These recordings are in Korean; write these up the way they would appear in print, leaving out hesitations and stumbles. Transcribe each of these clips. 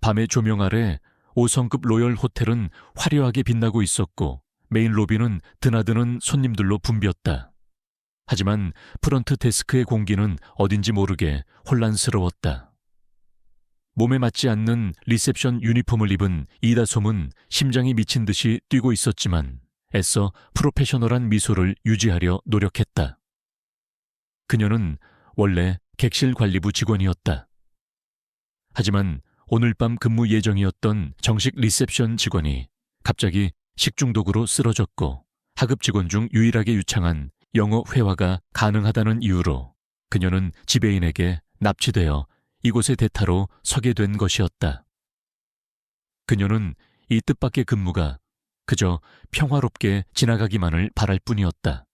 밤의 조명 아래 5성급 로열 호텔은 화려하게 빛나고 있었고 메인 로비는 드나드는 손님들로 붐볐다. 하지만 프런트 데스크의 공기는 어딘지 모르게 혼란스러웠다. 몸에 맞지 않는 리셉션 유니폼을 입은 이다솜은 심장이 미친 듯이 뛰고 있었지만 애써 프로페셔널한 미소를 유지하려 노력했다. 그녀는 원래 객실 관리부 직원이었다. 하지만 오늘 밤 근무 예정이었던 정식 리셉션 직원이 갑자기 식중독으로 쓰러졌고 하급 직원 중 유일하게 유창한 영어 회화가 가능하다는 이유로 그녀는 지배인에게 납치되어 이곳의 대타로 서게 된 것이었다. 그녀는 이 뜻밖의 근무가 그저 평화롭게 지나가기만을 바랄 뿐이었다.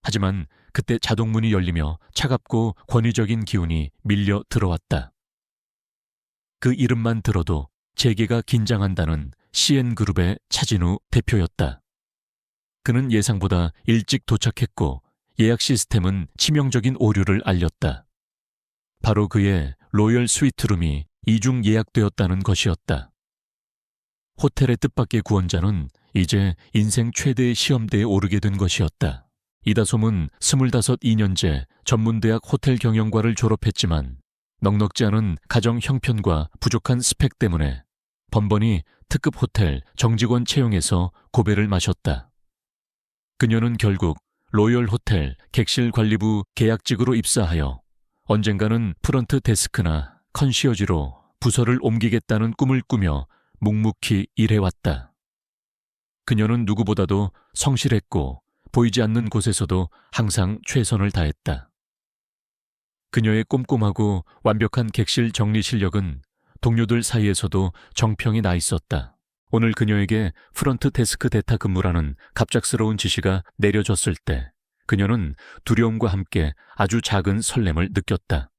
하지만 그때 자동문이 열리며 차갑고 권위적인 기운이 밀려 들어왔다. 그 이름만 들어도 재계가 긴장한다는 CN그룹의 차진우 대표였다. 그는 예상보다 일찍 도착했고 예약 시스템은 치명적인 오류를 알렸다. 바로 그의 로열 스위트룸이 이중 예약되었다는 것이었다. 호텔의 뜻밖의 구원자는 이제 인생 최대의 시험대에 오르게 된 것이었다. 이다솜은 25-2년제 전문대학 호텔 경영과를 졸업했지만 넉넉지 않은 가정 형편과 부족한 스펙 때문에 번번이 특급 호텔 정직원 채용에서 고배를 마셨다. 그녀는 결국 로열 호텔 객실 관리부 계약직으로 입사하여 언젠가는 프런트 데스크나 컨시어지로 부서를 옮기겠다는 꿈을 꾸며 묵묵히 일해왔다. 그녀는 누구보다도 성실했고 보이지 않는 곳에서도 항상 최선을 다했다. 그녀의 꼼꼼하고 완벽한 객실 정리 실력은 동료들 사이에서도 정평이 나 있었다. 오늘 그녀에게 프런트 데스크 대타 근무라는 갑작스러운 지시가 내려졌을 때 그녀는 두려움과 함께 아주 작은 설렘을 느꼈다.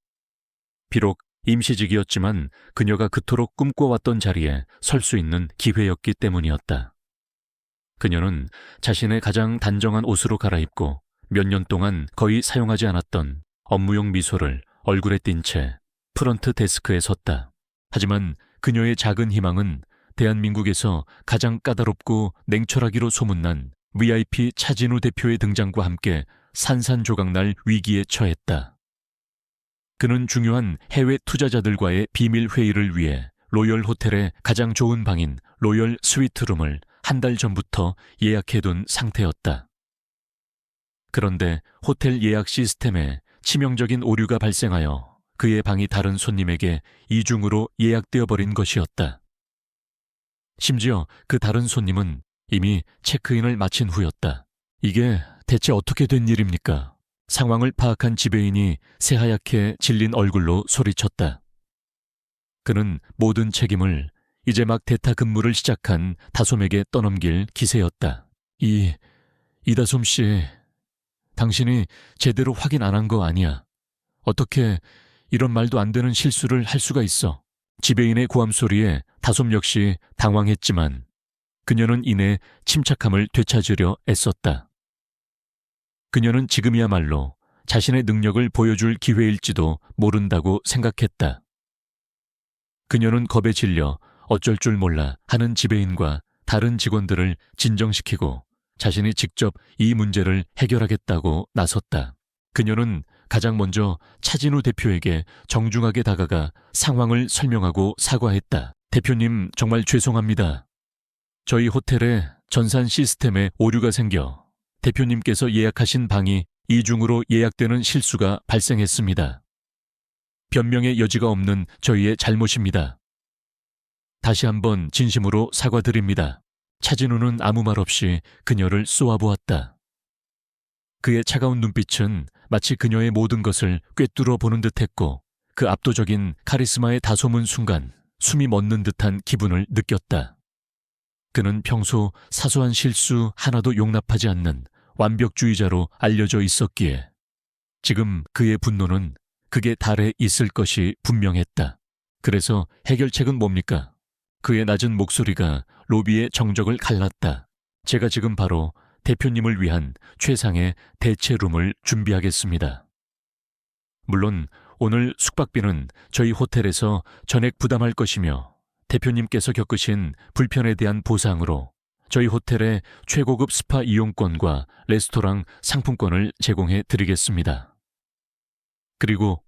비록 임시직이었지만 그녀가 그토록 꿈꿔왔던 자리에 설 수 있는 기회였기 때문이었다. 그녀는 자신의 가장 단정한 옷으로 갈아입고 몇 년 동안 거의 사용하지 않았던 업무용 미소를 얼굴에 띈 채 프런트 데스크에 섰다. 하지만 그녀의 작은 희망은 대한민국에서 가장 까다롭고 냉철하기로 소문난 VIP 차진우 대표의 등장과 함께 산산조각날 위기에 처했다. 그는 중요한 해외 투자자들과의 비밀 회의를 위해 로열 호텔의 가장 좋은 방인 로열 스위트룸을 한 달 전부터 예약해둔 상태였다. 그런데 호텔 예약 시스템에 치명적인 오류가 발생하여 그의 방이 다른 손님에게 이중으로 예약되어 버린 것이었다. 심지어 그 다른 손님은 이미 체크인을 마친 후였다. 이게 대체 어떻게 된 일입니까? 상황을 파악한 지배인이 새하얗게 질린 얼굴로 소리쳤다. 그는 모든 책임을 이제 막 대타 근무를 시작한 다솜에게 떠넘길 기세였다. 이다솜 씨, 당신이 제대로 확인 안 한 거 아니야. 어떻게 이런 말도 안 되는 실수를 할 수가 있어. 지배인의 고함 소리에 다솜 역시 당황했지만 그녀는 이내 침착함을 되찾으려 애썼다. 그녀는 지금이야말로 자신의 능력을 보여줄 기회일지도 모른다고 생각했다. 그녀는 겁에 질려 어쩔 줄 몰라 하는 지배인과 다른 직원들을 진정시키고 자신이 직접 이 문제를 해결하겠다고 나섰다. 그녀는 가장 먼저 차진우 대표에게 정중하게 다가가 상황을 설명하고 사과했다. 대표님, 정말 죄송합니다. 저희 호텔에 전산 시스템에 오류가 생겨 대표님께서 예약하신 방이 이중으로 예약되는 실수가 발생했습니다. 변명의 여지가 없는 저희의 잘못입니다. 다시 한번 진심으로 사과드립니다. 차진우는 아무 말 없이 그녀를 쏘아보았다. 그의 차가운 눈빛은 마치 그녀의 모든 것을 꿰뚫어 보는 듯했고 그 압도적인 카리스마에 다소문 순간 숨이 멎는 듯한 기분을 느꼈다. 그는 평소 사소한 실수 하나도 용납하지 않는 완벽주의자로 알려져 있었기에 지금 그의 분노는 극에 달해 있을 것이 분명했다. 그래서 해결책은 뭡니까? 그의 낮은 목소리가 로비의 정적을 갈랐다. 제가 지금 바로 대표님을 위한 최상의 대체룸을 준비하겠습니다. 물론 오늘 숙박비는 저희 호텔에서 전액 부담할 것이며 대표님께서 겪으신 불편에 대한 보상으로 저희 호텔에 최고급 스파 이용권과 레스토랑 상품권을 제공해 드리겠습니다. 그리고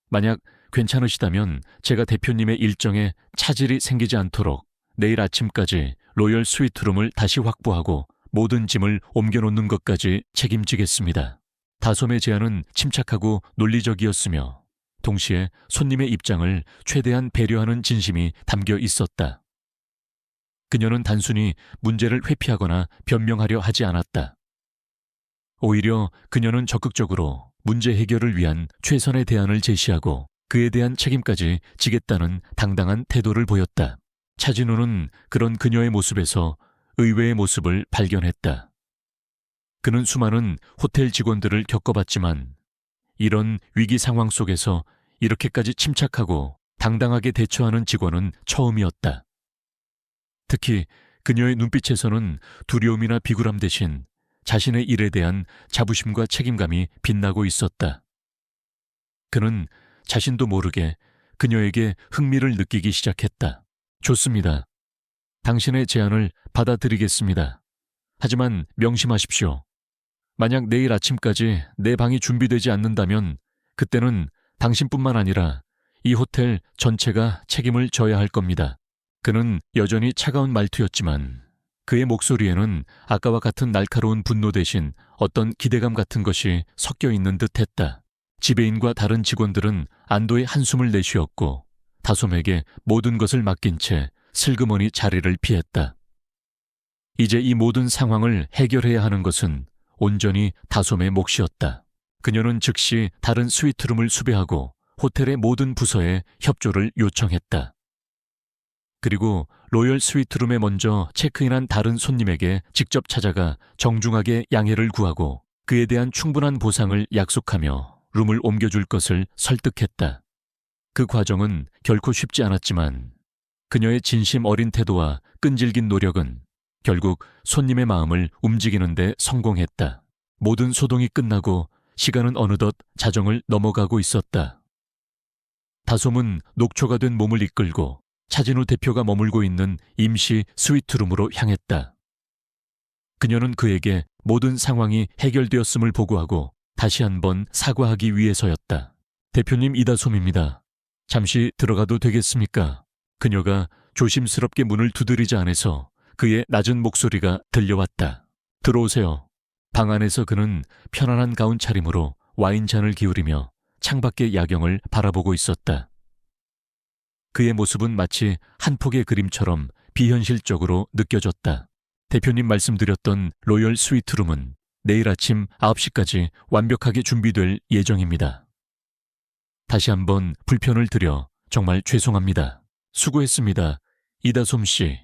만약 괜찮으시다면 제가 대표님의 일정에 차질이 생기지 않도록 내일 아침까지 로열 스위트룸을 다시 확보하고 모든 짐을 옮겨놓는 것까지 책임지겠습니다. 다솜의 제안은 침착하고 논리적이었으며 동시에 손님의 입장을 최대한 배려하는 진심이 담겨 있었다. 그녀는 단순히 문제를 회피하거나 변명하려 하지 않았다. 오히려 그녀는 적극적으로 문제 해결을 위한 최선의 대안을 제시하고 그에 대한 책임까지 지겠다는 당당한 태도를 보였다. 차진우는 그런 그녀의 모습에서 의외의 모습을 발견했다. 그는 수많은 호텔 직원들을 겪어봤지만 이런 위기 상황 속에서 이렇게까지 침착하고 당당하게 대처하는 직원은 처음이었다. 특히 그녀의 눈빛에서는 두려움이나 비굴함 대신 자신의 일에 대한 자부심과 책임감이 빛나고 있었다. 그는 자신도 모르게 그녀에게 흥미를 느끼기 시작했다. 좋습니다. 당신의 제안을 받아들이겠습니다. 하지만 명심하십시오. 만약 내일 아침까지 내 방이 준비되지 않는다면 그때는 당신뿐만 아니라 이 호텔 전체가 책임을 져야 할 겁니다. 그는 여전히 차가운 말투였지만 그의 목소리에는 아까와 같은 날카로운 분노 대신 어떤 기대감 같은 것이 섞여 있는 듯했다. 지배인과 다른 직원들은 안도의 한숨을 내쉬었고 다솜에게 모든 것을 맡긴 채 슬그머니 자리를 피했다. 이제 이 모든 상황을 해결해야 하는 것은 온전히 다솜의 몫이었다. 그녀는 즉시 다른 스위트룸을 수배하고 호텔의 모든 부서에 협조를 요청했다. 그리고 로열 스위트룸에 먼저 체크인한 다른 손님에게 직접 찾아가 정중하게 양해를 구하고 그에 대한 충분한 보상을 약속하며 룸을 옮겨줄 것을 설득했다. 그 과정은 결코 쉽지 않았지만 그녀의 진심 어린 태도와 끈질긴 노력은 결국 손님의 마음을 움직이는 데 성공했다. 모든 소동이 끝나고 시간은 어느덧 자정을 넘어가고 있었다. 다솜은 녹초가 된 몸을 이끌고 차진우 대표가 머물고 있는 임시 스위트룸으로 향했다. 그녀는 그에게 모든 상황이 해결되었음을 보고하고 다시 한번 사과하기 위해서였다. 대표님 이다솜입니다. 잠시 들어가도 되겠습니까? 그녀가 조심스럽게 문을 두드리자 안에서 그의 낮은 목소리가 들려왔다. 들어오세요. 방 안에서 그는 편안한 가운 차림으로 와인잔을 기울이며 창밖의 야경을 바라보고 있었다. 그의 모습은 마치 한 폭의 그림처럼 비현실적으로 느껴졌다. 대표님 말씀드렸던 로열 스위트룸은 내일 아침 9시까지 완벽하게 준비될 예정입니다. 다시 한번 불편을 드려 정말 죄송합니다. 수고했습니다. 이다솜 씨.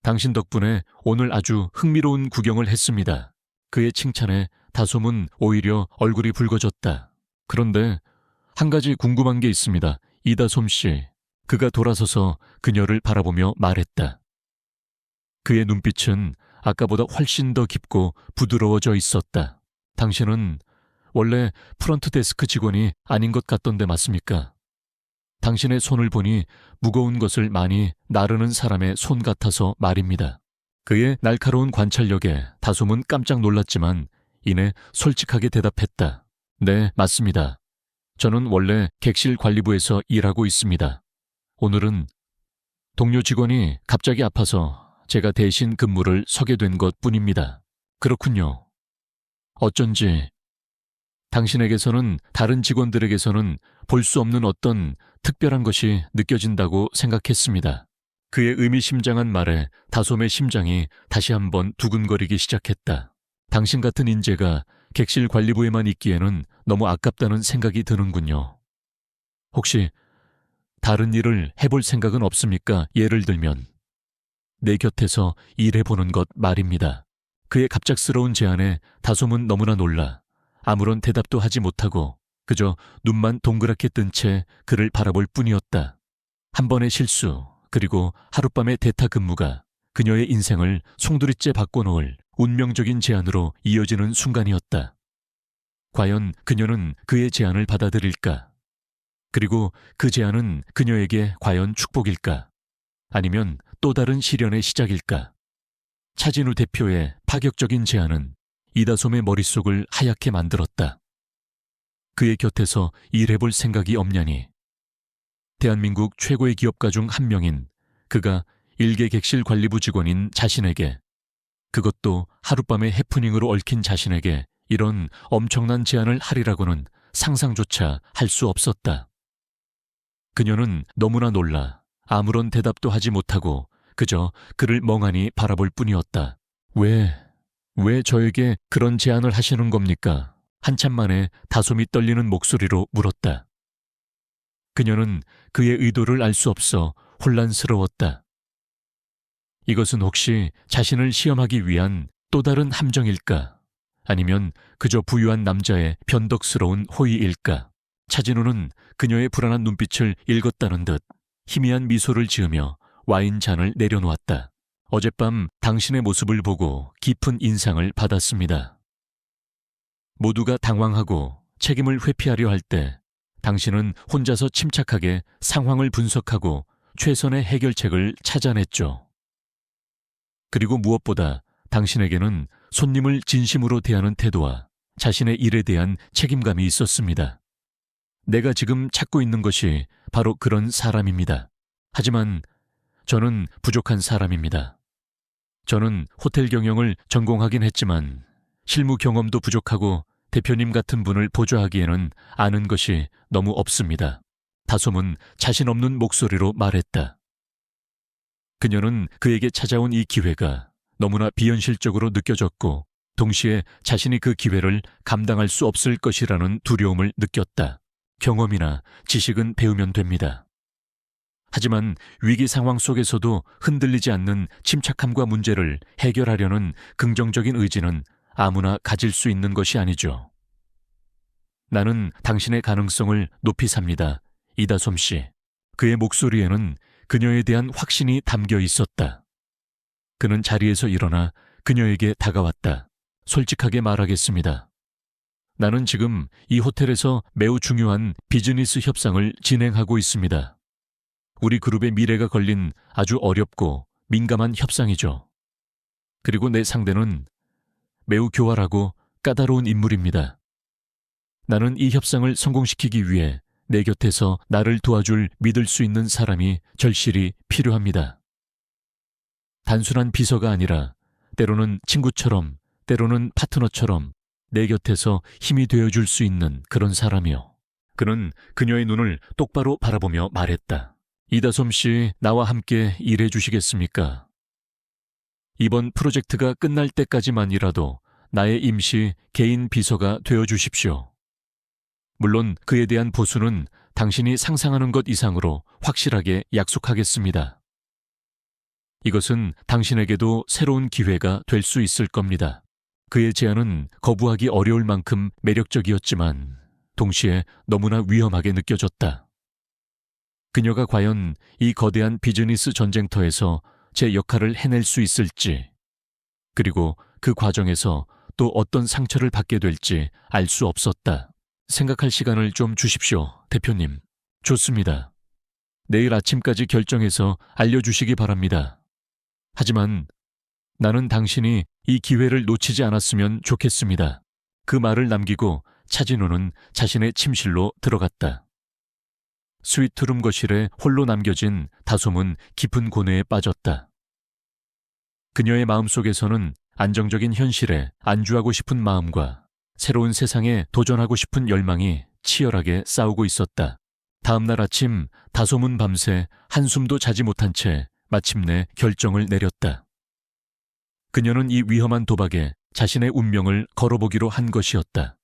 당신 덕분에 오늘 아주 흥미로운 구경을 했습니다. 그의 칭찬에 다솜은 오히려 얼굴이 붉어졌다. 그런데 한 가지 궁금한 게 있습니다. 이다솜 씨. 그가 돌아서서 그녀를 바라보며 말했다. 그의 눈빛은 아까보다 훨씬 더 깊고 부드러워져 있었다. 당신은 원래 프런트 데스크 직원이 아닌 것 같던데 맞습니까? 당신의 손을 보니 무거운 것을 많이 나르는 사람의 손 같아서 말입니다. 그의 날카로운 관찰력에 다솜은 깜짝 놀랐지만 이내 솔직하게 대답했다. 네, 맞습니다. 저는 원래 객실 관리부에서 일하고 있습니다. 오늘은 동료 직원이 갑자기 아파서 제가 대신 근무를 서게 된 것뿐입니다. 그렇군요. 어쩐지 당신에게서는 다른 직원들에게서는 볼 수 없는 어떤 특별한 것이 느껴진다고 생각했습니다. 그의 의미심장한 말에 다솜의 심장이 다시 한번 두근거리기 시작했다. 당신 같은 인재가 객실 관리부에만 있기에는 너무 아깝다는 생각이 드는군요. 혹시 다른 일을 해볼 생각은 없습니까? 예를 들면 내 곁에서 일해보는 것 말입니다. 그의 갑작스러운 제안에 다솜은 너무나 놀라 아무런 대답도 하지 못하고 그저 눈만 동그랗게 뜬 채 그를 바라볼 뿐이었다. 한 번의 실수 그리고 하룻밤의 대타 근무가 그녀의 인생을 송두리째 바꿔놓을 운명적인 제안으로 이어지는 순간이었다. 과연 그녀는 그의 제안을 받아들일까? 그리고 그 제안은 그녀에게 과연 축복일까? 아니면 또 다른 시련의 시작일까? 차진우 대표의 파격적인 제안은 이다솜의 머릿속을 하얗게 만들었다. 그의 곁에서 일해볼 생각이 없냐니. 대한민국 최고의 기업가 중 한 명인 그가 일개객실관리부 직원인 자신에게, 그것도 하룻밤의 해프닝으로 얽힌 자신에게 이런 엄청난 제안을 하리라고는 상상조차 할 수 없었다. 그녀는 너무나 놀라 아무런 대답도 하지 못하고 그저 그를 멍하니 바라볼 뿐이었다. 왜 저에게 그런 제안을 하시는 겁니까? 한참 만에 다솜이 떨리는 목소리로 물었다. 그녀는 그의 의도를 알 수 없어 혼란스러웠다. 이것은 혹시 자신을 시험하기 위한 또 다른 함정일까? 아니면 그저 부유한 남자의 변덕스러운 호의일까? 차진우는 그녀의 불안한 눈빛을 읽었다는 듯 희미한 미소를 지으며 와인 잔을 내려놓았다. 어젯밤 당신의 모습을 보고 깊은 인상을 받았습니다. 모두가 당황하고 책임을 회피하려 할 때 당신은 혼자서 침착하게 상황을 분석하고 최선의 해결책을 찾아냈죠. 그리고 무엇보다 당신에게는 손님을 진심으로 대하는 태도와 자신의 일에 대한 책임감이 있었습니다. 내가 지금 찾고 있는 것이 바로 그런 사람입니다. 하지만 저는 부족한 사람입니다. 저는 호텔 경영을 전공하긴 했지만 실무 경험도 부족하고 대표님 같은 분을 보좌하기에는 아는 것이 너무 없습니다. 다솜은 자신 없는 목소리로 말했다. 그녀는 그에게 찾아온 이 기회가 너무나 비현실적으로 느껴졌고 동시에 자신이 그 기회를 감당할 수 없을 것이라는 두려움을 느꼈다. 경험이나 지식은 배우면 됩니다. 하지만 위기 상황 속에서도 흔들리지 않는 침착함과 문제를 해결하려는 긍정적인 의지는 아무나 가질 수 있는 것이 아니죠. 나는 당신의 가능성을 높이 삽니다. 이다솜 씨. 그의 목소리에는 그녀에 대한 확신이 담겨 있었다. 그는 자리에서 일어나 그녀에게 다가왔다. 솔직하게 말하겠습니다. 나는 지금 이 호텔에서 매우 중요한 비즈니스 협상을 진행하고 있습니다. 우리 그룹의 미래가 걸린 아주 어렵고 민감한 협상이죠. 그리고 내 상대는 매우 교활하고 까다로운 인물입니다. 나는 이 협상을 성공시키기 위해 내 곁에서 나를 도와줄 믿을 수 있는 사람이 절실히 필요합니다. 단순한 비서가 아니라 때로는 친구처럼, 때로는 파트너처럼 내 곁에서 힘이 되어줄 수 있는 그런 사람이요. 그는 그녀의 눈을 똑바로 바라보며 말했다. 이다솜 씨, 나와 함께 일해 주시겠습니까? 이번 프로젝트가 끝날 때까지만이라도 나의 임시 개인 비서가 되어 주십시오. 물론 그에 대한 보수는 당신이 상상하는 것 이상으로 확실하게 약속하겠습니다. 이것은 당신에게도 새로운 기회가 될 수 있을 겁니다. 그의 제안은 거부하기 어려울 만큼 매력적이었지만 동시에 너무나 위험하게 느껴졌다. 그녀가 과연 이 거대한 비즈니스 전쟁터에서 제 역할을 해낼 수 있을지, 그리고 그 과정에서 또 어떤 상처를 받게 될지 알 수 없었다. 생각할 시간을 좀 주십시오, 대표님. 좋습니다. 내일 아침까지 결정해서 알려주시기 바랍니다. 하지만 나는 당신이 이 기회를 놓치지 않았으면 좋겠습니다. 그 말을 남기고 차진우는 자신의 침실로 들어갔다. 스위트룸 거실에 홀로 남겨진 다솜은 깊은 고뇌에 빠졌다. 그녀의 마음속에서는 안정적인 현실에 안주하고 싶은 마음과 새로운 세상에 도전하고 싶은 열망이 치열하게 싸우고 있었다. 다음 날 아침 다솜은 밤새 한숨도 자지 못한 채 마침내 결정을 내렸다. 그녀는 이 위험한 도박에 자신의 운명을 걸어보기로 한 것이었다.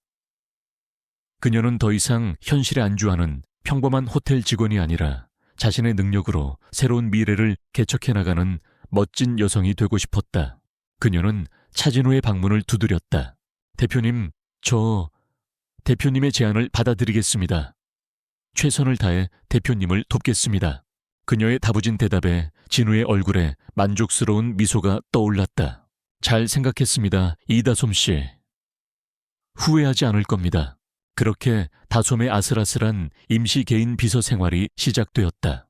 그녀는 더 이상 현실에 안주하는 평범한 호텔 직원이 아니라 자신의 능력으로 새로운 미래를 개척해 나가는 멋진 여성이 되고 싶었다. 그녀는 차진우의 방문을 두드렸다. 대표님, 대표님의 제안을 받아들이겠습니다. 최선을 다해 대표님을 돕겠습니다. 그녀의 다부진 대답에 진우의 얼굴에 만족스러운 미소가 떠올랐다. 잘 생각했습니다, 이다솜 씨. 후회하지 않을 겁니다. 그렇게 다솜의 아슬아슬한 임시 개인 비서 생활이 시작되었다.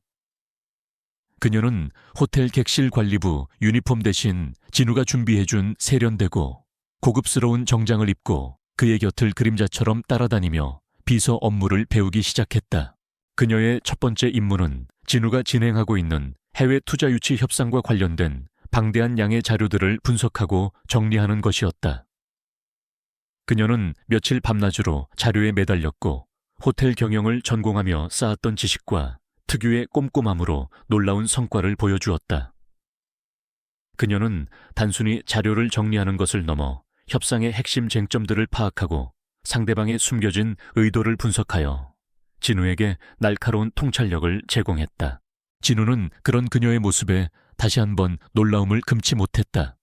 그녀는 호텔 객실 관리부 유니폼 대신 진우가 준비해준 세련되고 고급스러운 정장을 입고 그의 곁을 그림자처럼 따라다니며 비서 업무를 배우기 시작했다. 그녀의 첫 번째 임무는 진우가 진행하고 있는 해외 투자 유치 협상과 관련된 방대한 양의 자료들을 분석하고 정리하는 것이었다. 그녀는 며칠 밤낮으로 자료에 매달렸고 호텔 경영을 전공하며 쌓았던 지식과 특유의 꼼꼼함으로 놀라운 성과를 보여주었다. 그녀는 단순히 자료를 정리하는 것을 넘어 협상의 핵심 쟁점들을 파악하고 상대방의 숨겨진 의도를 분석하여 진우에게 날카로운 통찰력을 제공했다. 진우는 그런 그녀의 모습에 다시 한번 놀라움을 금치 못했다.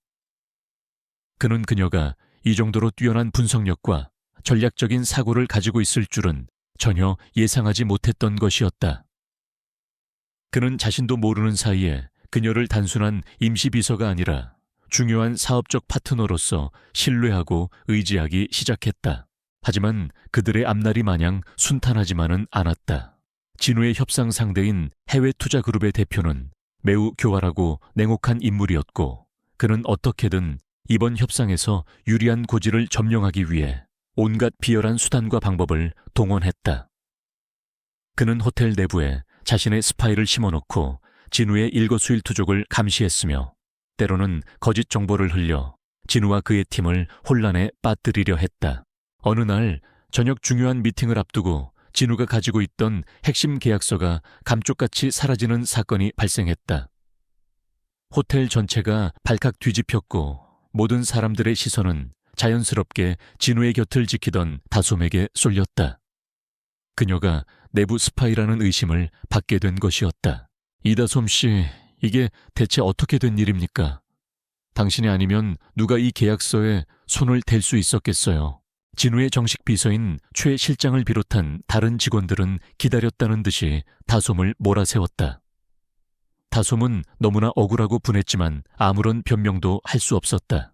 그는 그녀가 이 정도로 뛰어난 분석력과 전략적인 사고를 가지고 있을 줄은 전혀 예상하지 못했던 것이었다. 그는 자신도 모르는 사이에 그녀를 단순한 임시비서가 아니라 중요한 사업적 파트너로서 신뢰하고 의지하기 시작했다. 하지만 그들의 앞날이 마냥 순탄하지만은 않았다. 진우의 협상 상대인 해외 투자그룹의 대표는 매우 교활하고 냉혹한 인물이었고 그는 어떻게든 이번 협상에서 유리한 고지를 점령하기 위해 온갖 비열한 수단과 방법을 동원했다. 그는 호텔 내부에 자신의 스파이를 심어놓고 진우의 일거수일투족을 감시했으며 때로는 거짓 정보를 흘려 진우와 그의 팀을 혼란에 빠뜨리려 했다. 어느 날 저녁 중요한 미팅을 앞두고 진우가 가지고 있던 핵심 계약서가 감쪽같이 사라지는 사건이 발생했다. 호텔 전체가 발칵 뒤집혔고 모든 사람들의 시선은 자연스럽게 진우의 곁을 지키던 다솜에게 쏠렸다. 그녀가 내부 스파이라는 의심을 받게 된 것이었다. 이다솜 씨, 이게 대체 어떻게 된 일입니까? 당신이 아니면 누가 이 계약서에 손을 댈 수 있었겠어요. 진우의 정식 비서인 최 실장을 비롯한 다른 직원들은 기다렸다는 듯이 다솜을 몰아세웠다. 다솜은 너무나 억울하고 분했지만 아무런 변명도 할 수 없었다.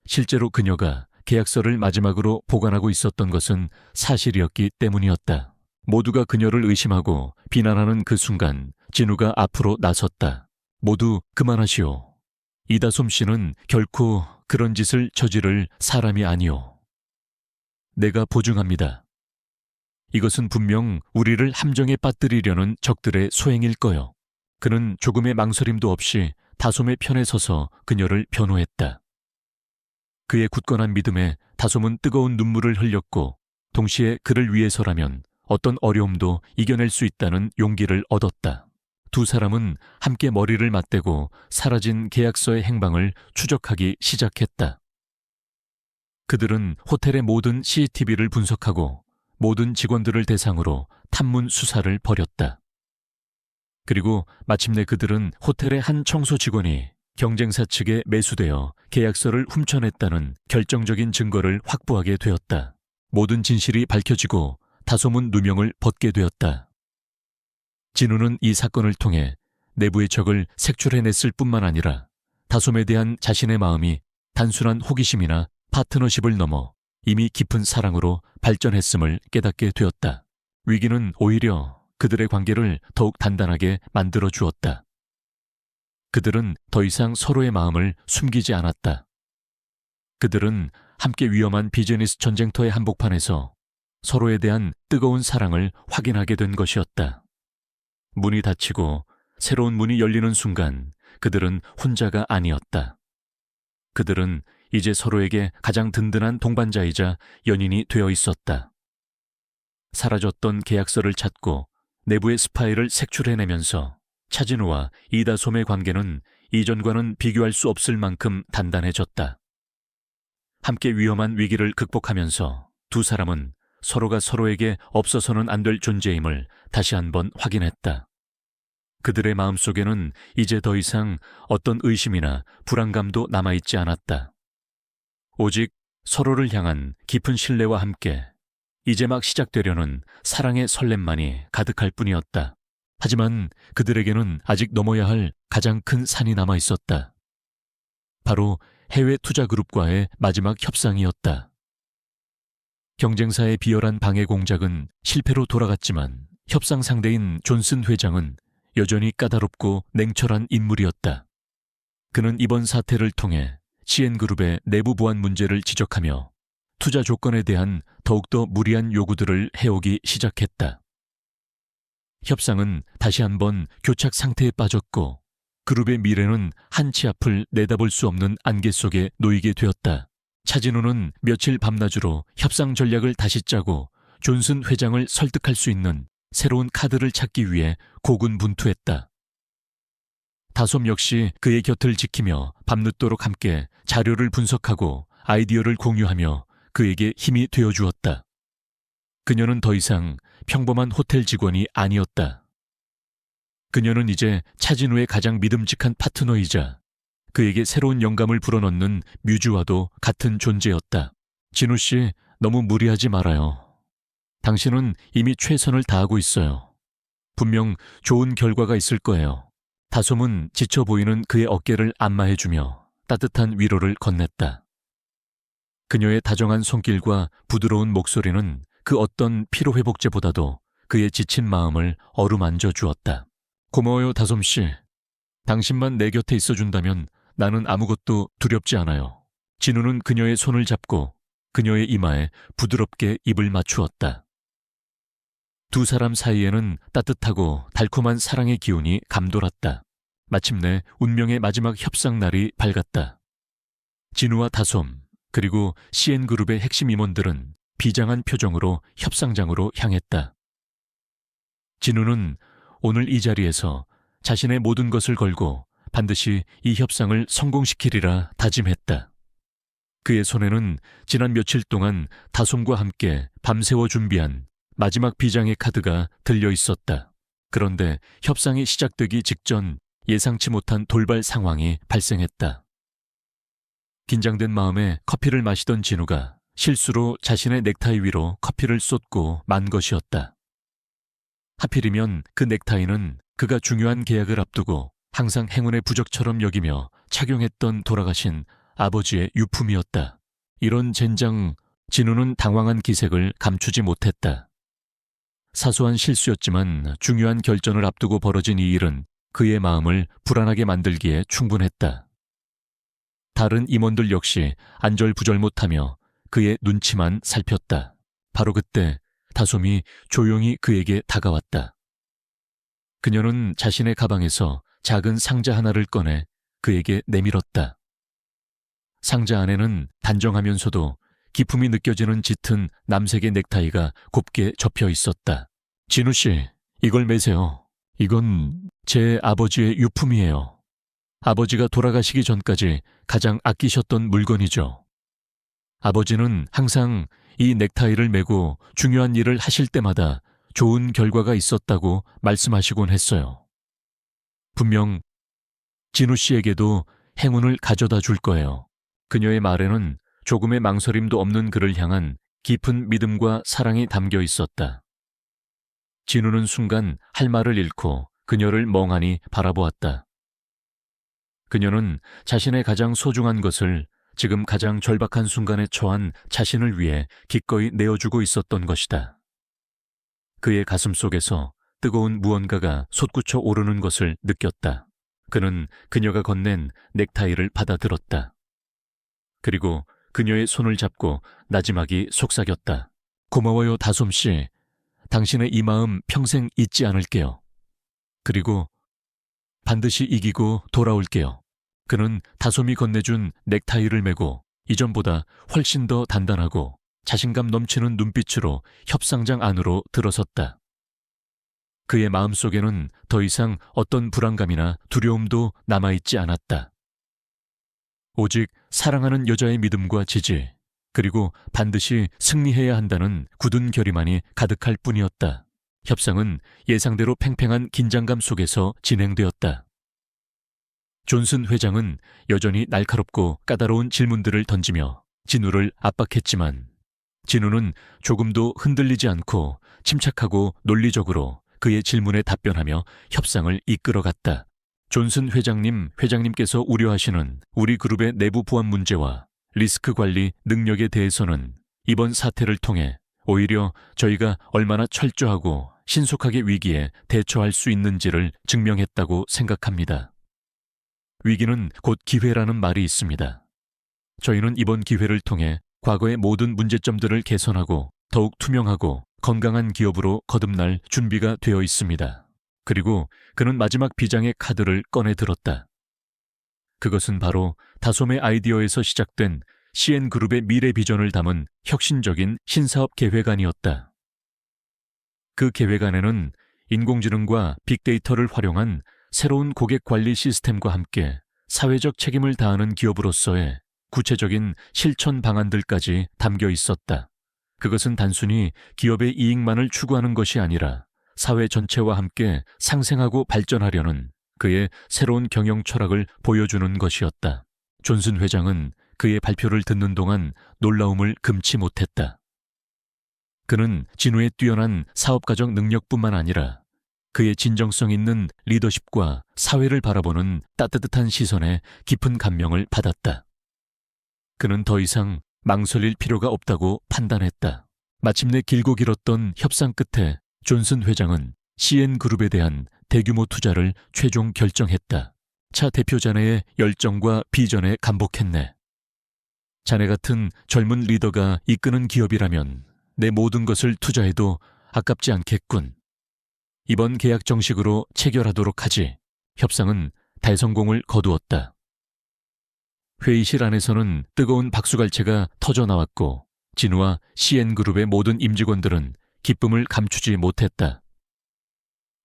실제로 그녀가 계약서를 마지막으로 보관하고 있었던 것은 사실이었기 때문이었다. 모두가 그녀를 의심하고 비난하는 그 순간 진우가 앞으로 나섰다. 모두 그만하시오. 이다솜 씨는 결코 그런 짓을 저지를 사람이 아니오. 내가 보증합니다. 이것은 분명 우리를 함정에 빠뜨리려는 적들의 소행일 거요. 그는 조금의 망설임도 없이 다솜의 편에 서서 그녀를 변호했다. 그의 굳건한 믿음에 다솜은 뜨거운 눈물을 흘렸고 동시에 그를 위해서라면 어떤 어려움도 이겨낼 수 있다는 용기를 얻었다. 두 사람은 함께 머리를 맞대고 사라진 계약서의 행방을 추적하기 시작했다. 그들은 호텔의 모든 CCTV를 분석하고 모든 직원들을 대상으로 탐문 수사를 벌였다. 그리고 마침내 그들은 호텔의 한 청소 직원이 경쟁사 측에 매수되어 계약서를 훔쳐냈다는 결정적인 증거를 확보하게 되었다. 모든 진실이 밝혀지고 다솜은 누명을 벗게 되었다. 진우는 이 사건을 통해 내부의 적을 색출해냈을 뿐만 아니라 다솜에 대한 자신의 마음이 단순한 호기심이나 파트너십을 넘어 이미 깊은 사랑으로 발전했음을 깨닫게 되었다. 위기는 오히려 그들의 관계를 더욱 단단하게 만들어 주었다. 그들은 더 이상 서로의 마음을 숨기지 않았다. 그들은 함께 위험한 비즈니스 전쟁터의 한복판에서 서로에 대한 뜨거운 사랑을 확인하게 된 것이었다. 문이 닫히고 새로운 문이 열리는 순간 그들은 혼자가 아니었다. 그들은 이제 서로에게 가장 든든한 동반자이자 연인이 되어 있었다. 사라졌던 계약서를 찾고 내부의 스파이를 색출해내면서 차진우와 이다솜의 관계는 이전과는 비교할 수 없을 만큼 단단해졌다. 함께 위험한 위기를 극복하면서 두 사람은 서로가 서로에게 없어서는 안 될 존재임을 다시 한번 확인했다. 그들의 마음속에는 이제 더 이상 어떤 의심이나 불안감도 남아있지 않았다. 오직 서로를 향한 깊은 신뢰와 함께 이제 막 시작되려는 사랑의 설렘만이 가득할 뿐이었다. 하지만 그들에게는 아직 넘어야 할 가장 큰 산이 남아 있었다. 바로 해외 투자그룹과의 마지막 협상이었다. 경쟁사의 비열한 방해 공작은 실패로 돌아갔지만 협상 상대인 존슨 회장은 여전히 까다롭고 냉철한 인물이었다. 그는 이번 사태를 통해 CN그룹의 내부 보안 문제를 지적하며 투자 조건에 대한 더욱더 무리한 요구들을 해오기 시작했다. 협상은 다시 한번 교착 상태에 빠졌고 그룹의 미래는 한치 앞을 내다볼 수 없는 안개 속에 놓이게 되었다. 차진우는 며칠 밤낮으로 협상 전략을 다시 짜고 존슨 회장을 설득할 수 있는 새로운 카드를 찾기 위해 고군분투했다. 다솜 역시 그의 곁을 지키며 밤늦도록 함께 자료를 분석하고 아이디어를 공유하며 그에게 힘이 되어주었다. 그녀는 더 이상 평범한 호텔 직원이 아니었다. 그녀는 이제 차진우의 가장 믿음직한 파트너이자 그에게 새로운 영감을 불어넣는 뮤즈와도 같은 존재였다. 진우 씨, 너무 무리하지 말아요. 당신은 이미 최선을 다하고 있어요. 분명 좋은 결과가 있을 거예요. 다솜은 지쳐 보이는 그의 어깨를 안마해주며 따뜻한 위로를 건넸다. 그녀의 다정한 손길과 부드러운 목소리는 그 어떤 피로회복제보다도 그의 지친 마음을 어루만져 주었다. 고마워요, 다솜 씨. 당신만 내 곁에 있어준다면 나는 아무것도 두렵지 않아요. 진우는 그녀의 손을 잡고 그녀의 이마에 부드럽게 입을 맞추었다. 두 사람 사이에는 따뜻하고 달콤한 사랑의 기운이 감돌았다. 마침내 운명의 마지막 협상 날이 밝았다. 진우와 다솜, 그리고 CN그룹의 핵심 임원들은 비장한 표정으로 협상장으로 향했다. 진우는 오늘 이 자리에서 자신의 모든 것을 걸고 반드시 이 협상을 성공시키리라 다짐했다. 그의 손에는 지난 며칠 동안 다솜과 함께 밤새워 준비한 마지막 비장의 카드가 들려 있었다. 그런데 협상이 시작되기 직전 예상치 못한 돌발 상황이 발생했다. 긴장된 마음에 커피를 마시던 진우가 실수로 자신의 넥타이 위로 커피를 쏟고 만 것이었다. 하필이면 그 넥타이는 그가 중요한 계약을 앞두고 항상 행운의 부적처럼 여기며 착용했던 돌아가신 아버지의 유품이었다. 이런 젠장, 진우는 당황한 기색을 감추지 못했다. 사소한 실수였지만 중요한 결전을 앞두고 벌어진 이 일은 그의 마음을 불안하게 만들기에 충분했다. 다른 임원들 역시 안절부절 못하며 그의 눈치만 살폈다. 바로 그때 다솜이 조용히 그에게 다가왔다. 그녀는 자신의 가방에서 작은 상자 하나를 꺼내 그에게 내밀었다. 상자 안에는 단정하면서도 기품이 느껴지는 짙은 남색의 넥타이가 곱게 접혀 있었다. 진우 씨, 이걸 매세요. 이건 제 아버지의 유품이에요. 아버지가 돌아가시기 전까지 가장 아끼셨던 물건이죠. 아버지는 항상 이 넥타이를 메고 중요한 일을 하실 때마다 좋은 결과가 있었다고 말씀하시곤 했어요. 분명 진우 씨에게도 행운을 가져다 줄 거예요. 그녀의 말에는 조금의 망설임도 없는 그를 향한 깊은 믿음과 사랑이 담겨 있었다. 진우는 순간 할 말을 잃고 그녀를 멍하니 바라보았다. 그녀는 자신의 가장 소중한 것을 지금 가장 절박한 순간에 처한 자신을 위해 기꺼이 내어주고 있었던 것이다. 그의 가슴 속에서 뜨거운 무언가가 솟구쳐 오르는 것을 느꼈다. 그는 그녀가 건넨 넥타이를 받아들었다. 그리고 그녀의 손을 잡고 나지막이 속삭였다. 고마워요, 다솜 씨. 당신의 이 마음 평생 잊지 않을게요. 그리고 반드시 이기고 돌아올게요. 그는 다솜이 건네준 넥타이를 메고 이전보다 훨씬 더 단단하고 자신감 넘치는 눈빛으로 협상장 안으로 들어섰다. 그의 마음속에는 더 이상 어떤 불안감이나 두려움도 남아있지 않았다. 오직 사랑하는 여자의 믿음과 지지, 그리고 반드시 승리해야 한다는 굳은 결의만이 가득할 뿐이었다. 협상은 예상대로 팽팽한 긴장감 속에서 진행되었다. 존슨 회장은 여전히 날카롭고 까다로운 질문들을 던지며 진우를 압박했지만 진우는 조금도 흔들리지 않고 침착하고 논리적으로 그의 질문에 답변하며 협상을 이끌어갔다. 존슨 회장님께서 우려하시는 우리 그룹의 내부 보안 문제와 리스크 관리 능력에 대해서는 이번 사태를 통해 오히려 저희가 얼마나 철저하고 신속하게 위기에 대처할 수 있는지를 증명했다고 생각합니다. 위기는 곧 기회라는 말이 있습니다. 저희는 이번 기회를 통해 과거의 모든 문제점들을 개선하고 더욱 투명하고 건강한 기업으로 거듭날 준비가 되어 있습니다. 그리고 그는 마지막 비장의 카드를 꺼내 들었다. 그것은 바로 다솜의 아이디어에서 시작된 CN그룹의 미래 비전을 담은 혁신적인 신사업 계획안이었다. 그 계획안에는 인공지능과 빅데이터를 활용한 새로운 고객 관리 시스템과 함께 사회적 책임을 다하는 기업으로서의 구체적인 실천 방안들까지 담겨 있었다. 그것은 단순히 기업의 이익만을 추구하는 것이 아니라 사회 전체와 함께 상생하고 발전하려는 그의 새로운 경영 철학을 보여주는 것이었다. 존슨 회장은 그의 발표를 듣는 동안 놀라움을 금치 못했다. 그는 진우의 뛰어난 사업가적 능력뿐만 아니라 그의 진정성 있는 리더십과 사회를 바라보는 따뜻한 시선에 깊은 감명을 받았다. 그는 더 이상 망설일 필요가 없다고 판단했다. 마침내 길고 길었던 협상 끝에 존슨 회장은 CN그룹에 대한 대규모 투자를 최종 결정했다. 차 대표 자네의 열정과 비전에 감복했네. 자네 같은 젊은 리더가 이끄는 기업이라면 내 모든 것을 투자해도 아깝지 않겠군. 이번 계약 정식으로 체결하도록 하지. 협상은 대성공을 거두었다. 회의실 안에서는 뜨거운 박수갈채가 터져나왔고 진우와 CN그룹의 모든 임직원들은 기쁨을 감추지 못했다.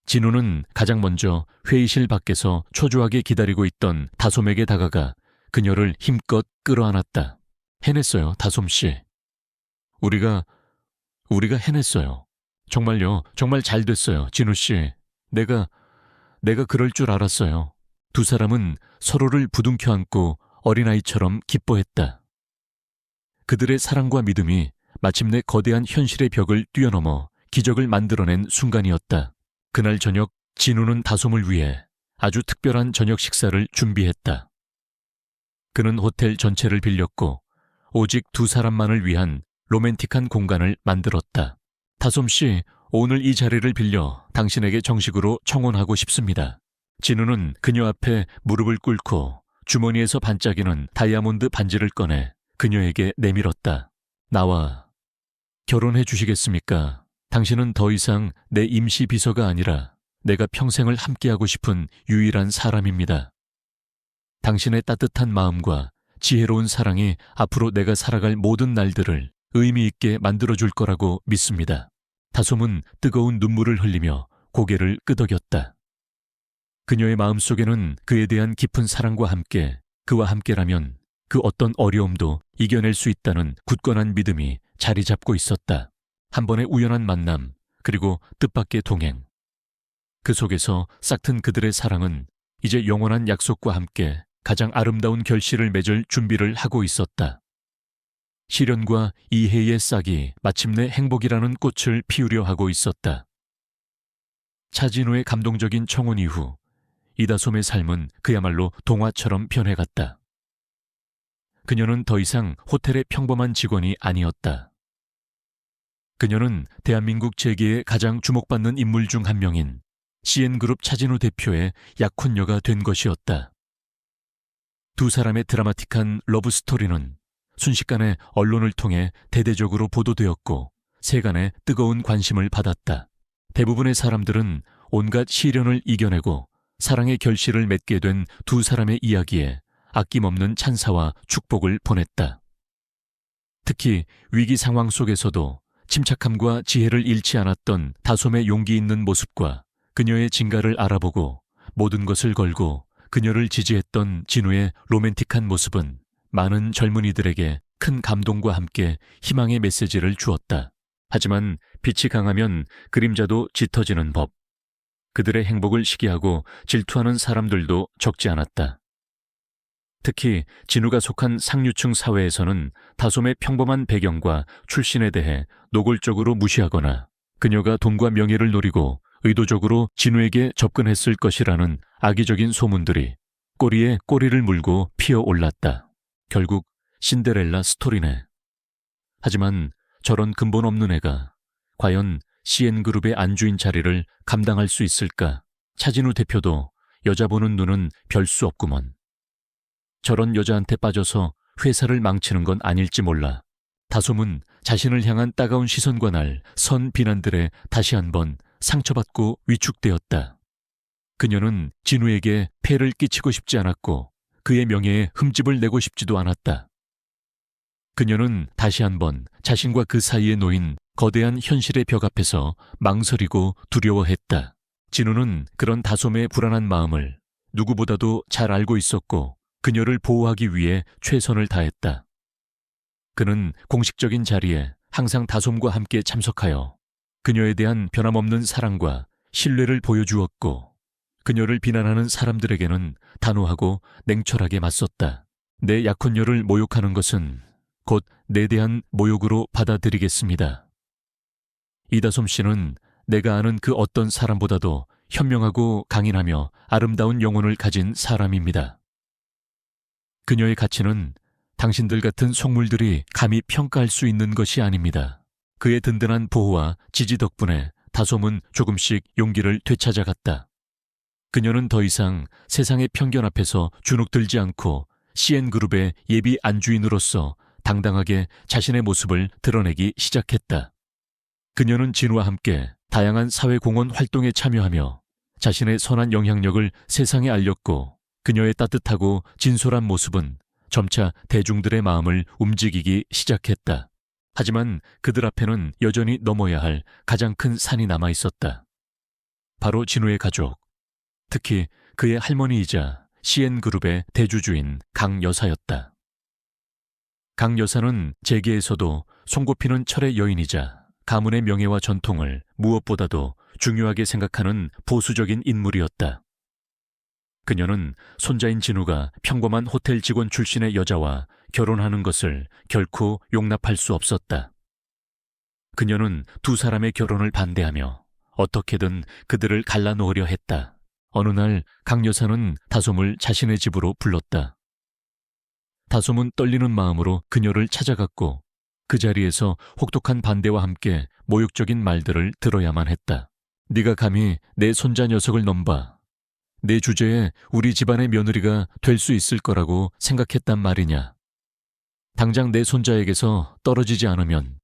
진우는 가장 먼저 회의실 밖에서 초조하게 기다리고 있던 다솜에게 다가가 그녀를 힘껏 끌어안았다. 해냈어요, 다솜 씨. 우리가 해냈어요. 정말요, 정말 잘 됐어요, 진우 씨. 내가 그럴 줄 알았어요. 두 사람은 서로를 부둥켜 안고 어린아이처럼 기뻐했다. 그들의 사랑과 믿음이 마침내 거대한 현실의 벽을 뛰어넘어 기적을 만들어낸 순간이었다. 그날 저녁 진우는 다솜을 위해 아주 특별한 저녁 식사를 준비했다. 그는 호텔 전체를 빌렸고 오직 두 사람만을 위한 로맨틱한 공간을 만들었다. 다솜 씨, 오늘 이 자리를 빌려 당신에게 정식으로 청혼하고 싶습니다. 진우는 그녀 앞에 무릎을 꿇고 주머니에서 반짝이는 다이아몬드 반지를 꺼내 그녀에게 내밀었다. 나와 결혼해 주시겠습니까? 당신은 더 이상 내 임시 비서가 아니라 내가 평생을 함께하고 싶은 유일한 사람입니다. 당신의 따뜻한 마음과 지혜로운 사랑이 앞으로 내가 살아갈 모든 날들을 의미 있게 만들어줄 거라고 믿습니다. 다솜은 뜨거운 눈물을 흘리며 고개를 끄덕였다. 그녀의 마음속에는 그에 대한 깊은 사랑과 함께 그와 함께라면 그 어떤 어려움도 이겨낼 수 있다는 굳건한 믿음이 자리 잡고 있었다. 한 번의 우연한 만남, 그리고 뜻밖의 동행. 그 속에서 싹튼 그들의 사랑은 이제 영원한 약속과 함께 가장 아름다운 결실을 맺을 준비를 하고 있었다. 시련과 이해의 싹이 마침내 행복이라는 꽃을 피우려 하고 있었다. 차진우의 감동적인 청혼 이후 이다솜의 삶은 그야말로 동화처럼 변해갔다. 그녀는 더 이상 호텔의 평범한 직원이 아니었다. 그녀는 대한민국 재계의 가장 주목받는 인물 중 한 명인 CN그룹 차진우 대표의 약혼녀가 된 것이었다. 두 사람의 드라마틱한 러브스토리는 순식간에 언론을 통해 대대적으로 보도되었고 세간의 뜨거운 관심을 받았다. 대부분의 사람들은 온갖 시련을 이겨내고 사랑의 결실을 맺게 된 두 사람의 이야기에 아낌없는 찬사와 축복을 보냈다. 특히 위기 상황 속에서도 침착함과 지혜를 잃지 않았던 다솜의 용기 있는 모습과 그녀의 진가를 알아보고 모든 것을 걸고 그녀를 지지했던 진우의 로맨틱한 모습은 많은 젊은이들에게 큰 감동과 함께 희망의 메시지를 주었다. 하지만 빛이 강하면 그림자도 짙어지는 법. 그들의 행복을 시기하고 질투하는 사람들도 적지 않았다. 특히 진우가 속한 상류층 사회에서는 다솜의 평범한 배경과 출신에 대해 노골적으로 무시하거나 그녀가 돈과 명예를 노리고 의도적으로 진우에게 접근했을 것이라는 악의적인 소문들이 꼬리에 꼬리를 물고 피어올랐다. 결국 신데렐라 스토리네. 하지만 저런 근본 없는 애가 과연 CN그룹의 안주인 자리를 감당할 수 있을까? 차진우 대표도 여자 보는 눈은 별 수 없구먼. 저런 여자한테 빠져서 회사를 망치는 건 아닐지 몰라. 다솜은 자신을 향한 따가운 시선과 날 선 비난들에 다시 한번 상처받고 위축되었다. 그녀는 진우에게 폐를 끼치고 싶지 않았고 그의 명예에 흠집을 내고 싶지도 않았다. 그녀는 다시 한번 자신과 그 사이에 놓인 거대한 현실의 벽 앞에서 망설이고 두려워했다. 진우는 그런 다솜의 불안한 마음을 누구보다도 잘 알고 있었고 그녀를 보호하기 위해 최선을 다했다. 그는 공식적인 자리에 항상 다솜과 함께 참석하여 그녀에 대한 변함없는 사랑과 신뢰를 보여주었고 그녀를 비난하는 사람들에게는 단호하고 냉철하게 맞섰다. 내 약혼녀를 모욕하는 것은 곧 내 대한 모욕으로 받아들이겠습니다. 이다솜 씨는 내가 아는 그 어떤 사람보다도 현명하고 강인하며 아름다운 영혼을 가진 사람입니다. 그녀의 가치는 당신들 같은 속물들이 감히 평가할 수 있는 것이 아닙니다. 그의 든든한 보호와 지지 덕분에 다솜은 조금씩 용기를 되찾아갔다. 그녀는 더 이상 세상의 편견 앞에서 주눅들지 않고 CN그룹의 예비 안주인으로서 당당하게 자신의 모습을 드러내기 시작했다. 그녀는 진우와 함께 다양한 사회공헌 활동에 참여하며 자신의 선한 영향력을 세상에 알렸고 그녀의 따뜻하고 진솔한 모습은 점차 대중들의 마음을 움직이기 시작했다. 하지만 그들 앞에는 여전히 넘어야 할 가장 큰 산이 남아 있었다. 바로 진우의 가족, 특히 그의 할머니이자 CN그룹의 대주주인 강 여사였다. 강 여사는 재계에서도 손꼽히는 철의 여인이자 가문의 명예와 전통을 무엇보다도 중요하게 생각하는 보수적인 인물이었다. 그녀는 손자인 진우가 평범한 호텔 직원 출신의 여자와 결혼하는 것을 결코 용납할 수 없었다. 그녀는 두 사람의 결혼을 반대하며 어떻게든 그들을 갈라놓으려 했다. 어느 날 강 여사는 다솜을 자신의 집으로 불렀다. 다솜은 떨리는 마음으로 그녀를 찾아갔고 그 자리에서 혹독한 반대와 함께 모욕적인 말들을 들어야만 했다. 네가 감히 내 손자 녀석을 넘봐. 내 주제에 우리 집안의 며느리가 될 수 있을 거라고 생각했단 말이냐. 당장 내 손자에게서 떨어지지 않으면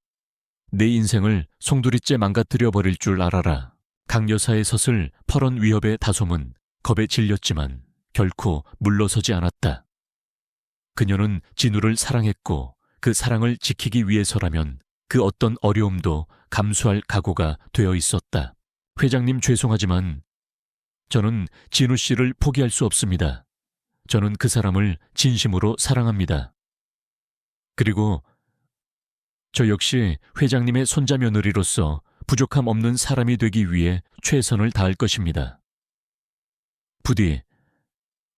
내 인생을 송두리째 망가뜨려 버릴 줄 알아라. 강 여사의 서슬 퍼런 위협에 다솜은 겁에 질렸지만 결코 물러서지 않았다. 그녀는 진우를 사랑했고 그 사랑을 지키기 위해서라면 그 어떤 어려움도 감수할 각오가 되어 있었다. 회장님 죄송하지만 저는 진우 씨를 포기할 수 없습니다. 저는 그 사람을 진심으로 사랑합니다. 그리고 저 역시 회장님의 손자 며느리로서 부족함 없는 사람이 되기 위해 최선을 다할 것입니다. 부디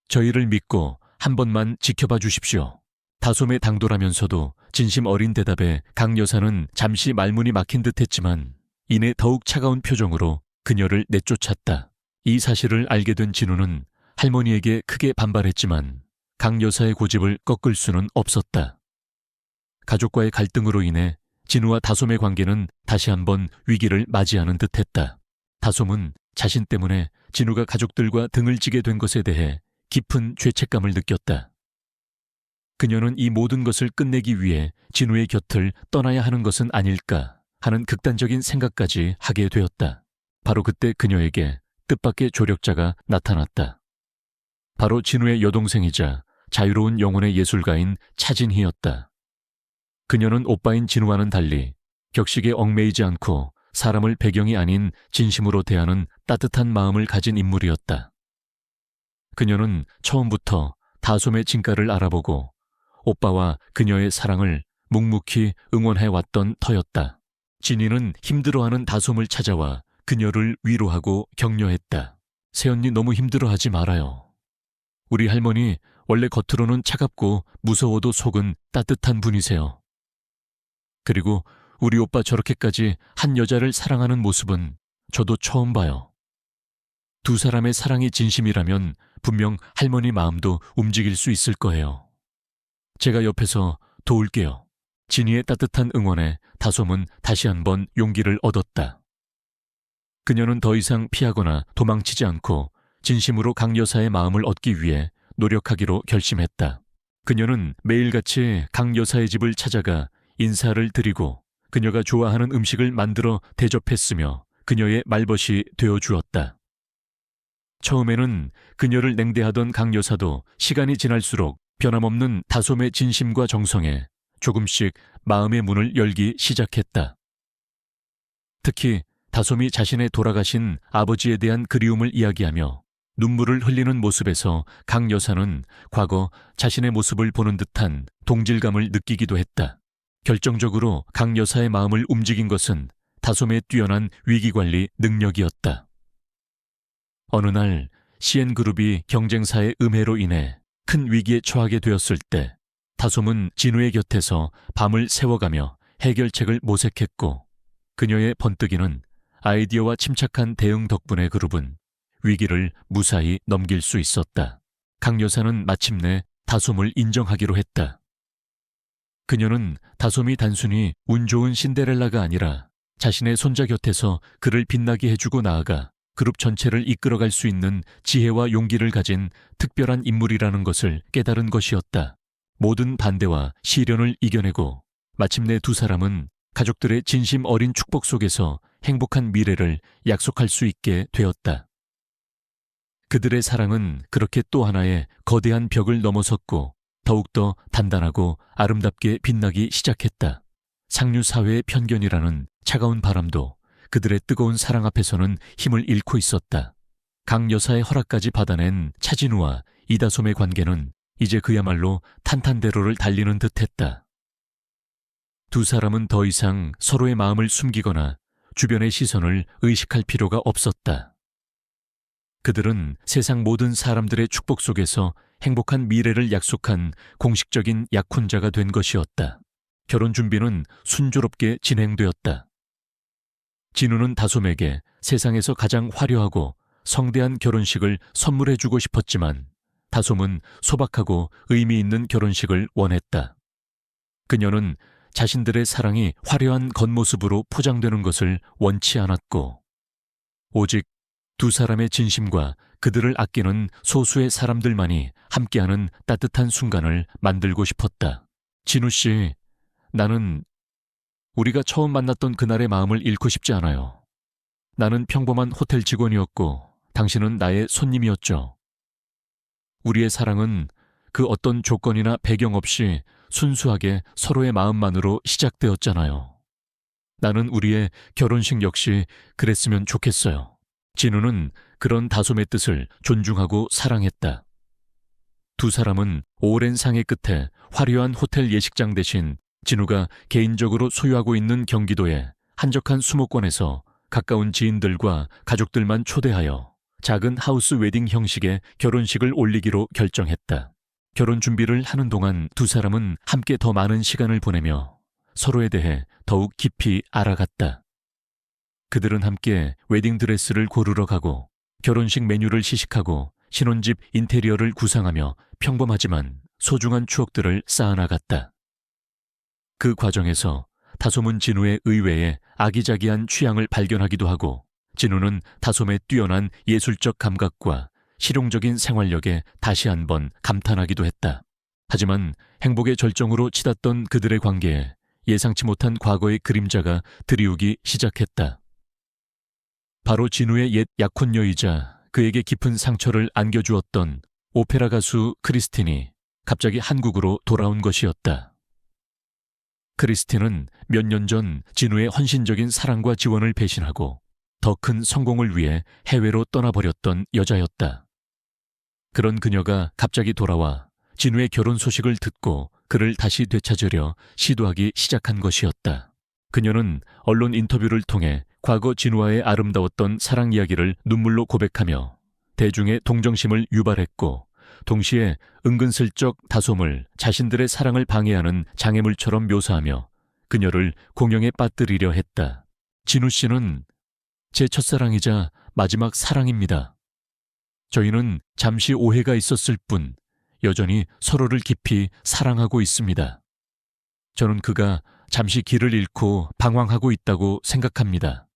저희를 믿고 한 번만 지켜봐 주십시오. 다솜의 당돌하면서도 진심 어린 대답에 강 여사는 잠시 말문이 막힌 듯했지만 이내 더욱 차가운 표정으로 그녀를 내쫓았다. 이 사실을 알게 된 진우는 할머니에게 크게 반발했지만 강 여사의 고집을 꺾을 수는 없었다. 가족과의 갈등으로 인해 진우와 다솜의 관계는 다시 한번 위기를 맞이하는 듯했다. 다솜은 자신 때문에 진우가 가족들과 등을 지게 된 것에 대해 깊은 죄책감을 느꼈다. 그녀는 이 모든 것을 끝내기 위해 진우의 곁을 떠나야 하는 것은 아닐까 하는 극단적인 생각까지 하게 되었다. 바로 그때 그녀에게 뜻밖의 조력자가 나타났다. 바로 진우의 여동생이자 자유로운 영혼의 예술가인 차진희였다. 그녀는 오빠인 진우와는 달리 격식에 얽매이지 않고 사람을 배경이 아닌 진심으로 대하는 따뜻한 마음을 가진 인물이었다. 그녀는 처음부터 다솜의 진가를 알아보고 오빠와 그녀의 사랑을 묵묵히 응원해왔던 터였다. 진희는 힘들어하는 다솜을 찾아와 그녀를 위로하고 격려했다. 새언니 너무 힘들어하지 말아요. 우리 할머니 원래 겉으로는 차갑고 무서워도 속은 따뜻한 분이세요. 그리고 우리 오빠 저렇게까지 한 여자를 사랑하는 모습은 저도 처음 봐요. 두 사람의 사랑이 진심이라면 분명 할머니 마음도 움직일 수 있을 거예요. 제가 옆에서 도울게요. 진희의 따뜻한 응원에 다솜은 다시 한번 용기를 얻었다. 그녀는 더 이상 피하거나 도망치지 않고 진심으로 강 여사의 마음을 얻기 위해 노력하기로 결심했다. 그녀는 매일같이 강 여사의 집을 찾아가 인사를 드리고 그녀가 좋아하는 음식을 만들어 대접했으며 그녀의 말벗이 되어주었다. 처음에는 그녀를 냉대하던 강 여사도 시간이 지날수록 변함없는 다솜의 진심과 정성에 조금씩 마음의 문을 열기 시작했다. 특히 다솜이 자신의 돌아가신 아버지에 대한 그리움을 이야기하며 눈물을 흘리는 모습에서 강 여사는 과거 자신의 모습을 보는 듯한 동질감을 느끼기도 했다. 결정적으로 강 여사의 마음을 움직인 것은 다솜의 뛰어난 위기관리 능력이었다. 어느 날 CN그룹이 경쟁사의 음해로 인해 큰 위기에 처하게 되었을 때 다솜은 진우의 곁에서 밤을 새워가며 해결책을 모색했고 그녀의 번뜩이는 아이디어와 침착한 대응 덕분에 그룹은 위기를 무사히 넘길 수 있었다. 강 여사는 마침내 다솜을 인정하기로 했다. 그녀는 다솜이 단순히 운 좋은 신데렐라가 아니라 자신의 손자 곁에서 그를 빛나게 해주고 나아가 그룹 전체를 이끌어갈 수 있는 지혜와 용기를 가진 특별한 인물이라는 것을 깨달은 것이었다. 모든 반대와 시련을 이겨내고 마침내 두 사람은 가족들의 진심 어린 축복 속에서 행복한 미래를 약속할 수 있게 되었다. 그들의 사랑은 그렇게 또 하나의 거대한 벽을 넘어섰고 더욱더 단단하고 아름답게 빛나기 시작했다. 상류 사회의 편견이라는 차가운 바람도 그들의 뜨거운 사랑 앞에서는 힘을 잃고 있었다. 강 여사의 허락까지 받아낸 차진우와 이다솜의 관계는 이제 그야말로 탄탄대로를 달리는 듯했다. 두 사람은 더 이상 서로의 마음을 숨기거나 주변의 시선을 의식할 필요가 없었다. 그들은 세상 모든 사람들의 축복 속에서 행복한 미래를 약속한 공식적인 약혼자가 된 것이었다. 결혼 준비는 순조롭게 진행되었다. 진우는 다솜에게 세상에서 가장 화려하고 성대한 결혼식을 선물해주고 싶었지만 다솜은 소박하고 의미 있는 결혼식을 원했다. 그녀는 자신들의 사랑이 화려한 겉모습으로 포장되는 것을 원치 않았고 오직 두 사람의 진심과 그들을 아끼는 소수의 사람들만이 함께하는 따뜻한 순간을 만들고 싶었다. 진우 씨, 나는 우리가 처음 만났던 그날의 마음을 잃고 싶지 않아요. 나는 평범한 호텔 직원이었고 당신은 나의 손님이었죠. 우리의 사랑은 그 어떤 조건이나 배경 없이 순수하게 서로의 마음만으로 시작되었잖아요. 나는 우리의 결혼식 역시 그랬으면 좋겠어요. 진우는 그런 다솜의 뜻을 존중하고 사랑했다. 두 사람은 오랜 상의 끝에 화려한 호텔 예식장 대신 진우가 개인적으로 소유하고 있는 경기도의 한적한 수목원에서 가까운 지인들과 가족들만 초대하여 작은 하우스 웨딩 형식의 결혼식을 올리기로 결정했다. 결혼 준비를 하는 동안 두 사람은 함께 더 많은 시간을 보내며 서로에 대해 더욱 깊이 알아갔다. 그들은 함께 웨딩드레스를 고르러 가고 결혼식 메뉴를 시식하고 신혼집 인테리어를 구상하며 평범하지만 소중한 추억들을 쌓아나갔다. 그 과정에서 다솜은 진우의 의외의 아기자기한 취향을 발견하기도 하고 진우는 다솜의 뛰어난 예술적 감각과 실용적인 생활력에 다시 한번 감탄하기도 했다. 하지만 행복의 절정으로 치닫던 그들의 관계에 예상치 못한 과거의 그림자가 드리우기 시작했다. 바로 진우의 옛 약혼녀이자 그에게 깊은 상처를 안겨주었던 오페라 가수 크리스틴이 갑자기 한국으로 돌아온 것이었다. 크리스틴은 몇 년 전 진우의 헌신적인 사랑과 지원을 배신하고 더 큰 성공을 위해 해외로 떠나버렸던 여자였다. 그런 그녀가 갑자기 돌아와 진우의 결혼 소식을 듣고 그를 다시 되찾으려 시도하기 시작한 것이었다. 그녀는 언론 인터뷰를 통해 과거 진우와의 아름다웠던 사랑 이야기를 눈물로 고백하며 대중의 동정심을 유발했고 동시에 은근슬쩍 다솜을 자신들의 사랑을 방해하는 장애물처럼 묘사하며 그녀를 공영에 빠뜨리려 했다. 진우 씨는 제 첫사랑이자 마지막 사랑입니다. 저희는 잠시 오해가 있었을 뿐 여전히 서로를 깊이 사랑하고 있습니다. 저는 그가 잠시 길을 잃고 방황하고 있다고 생각합니다.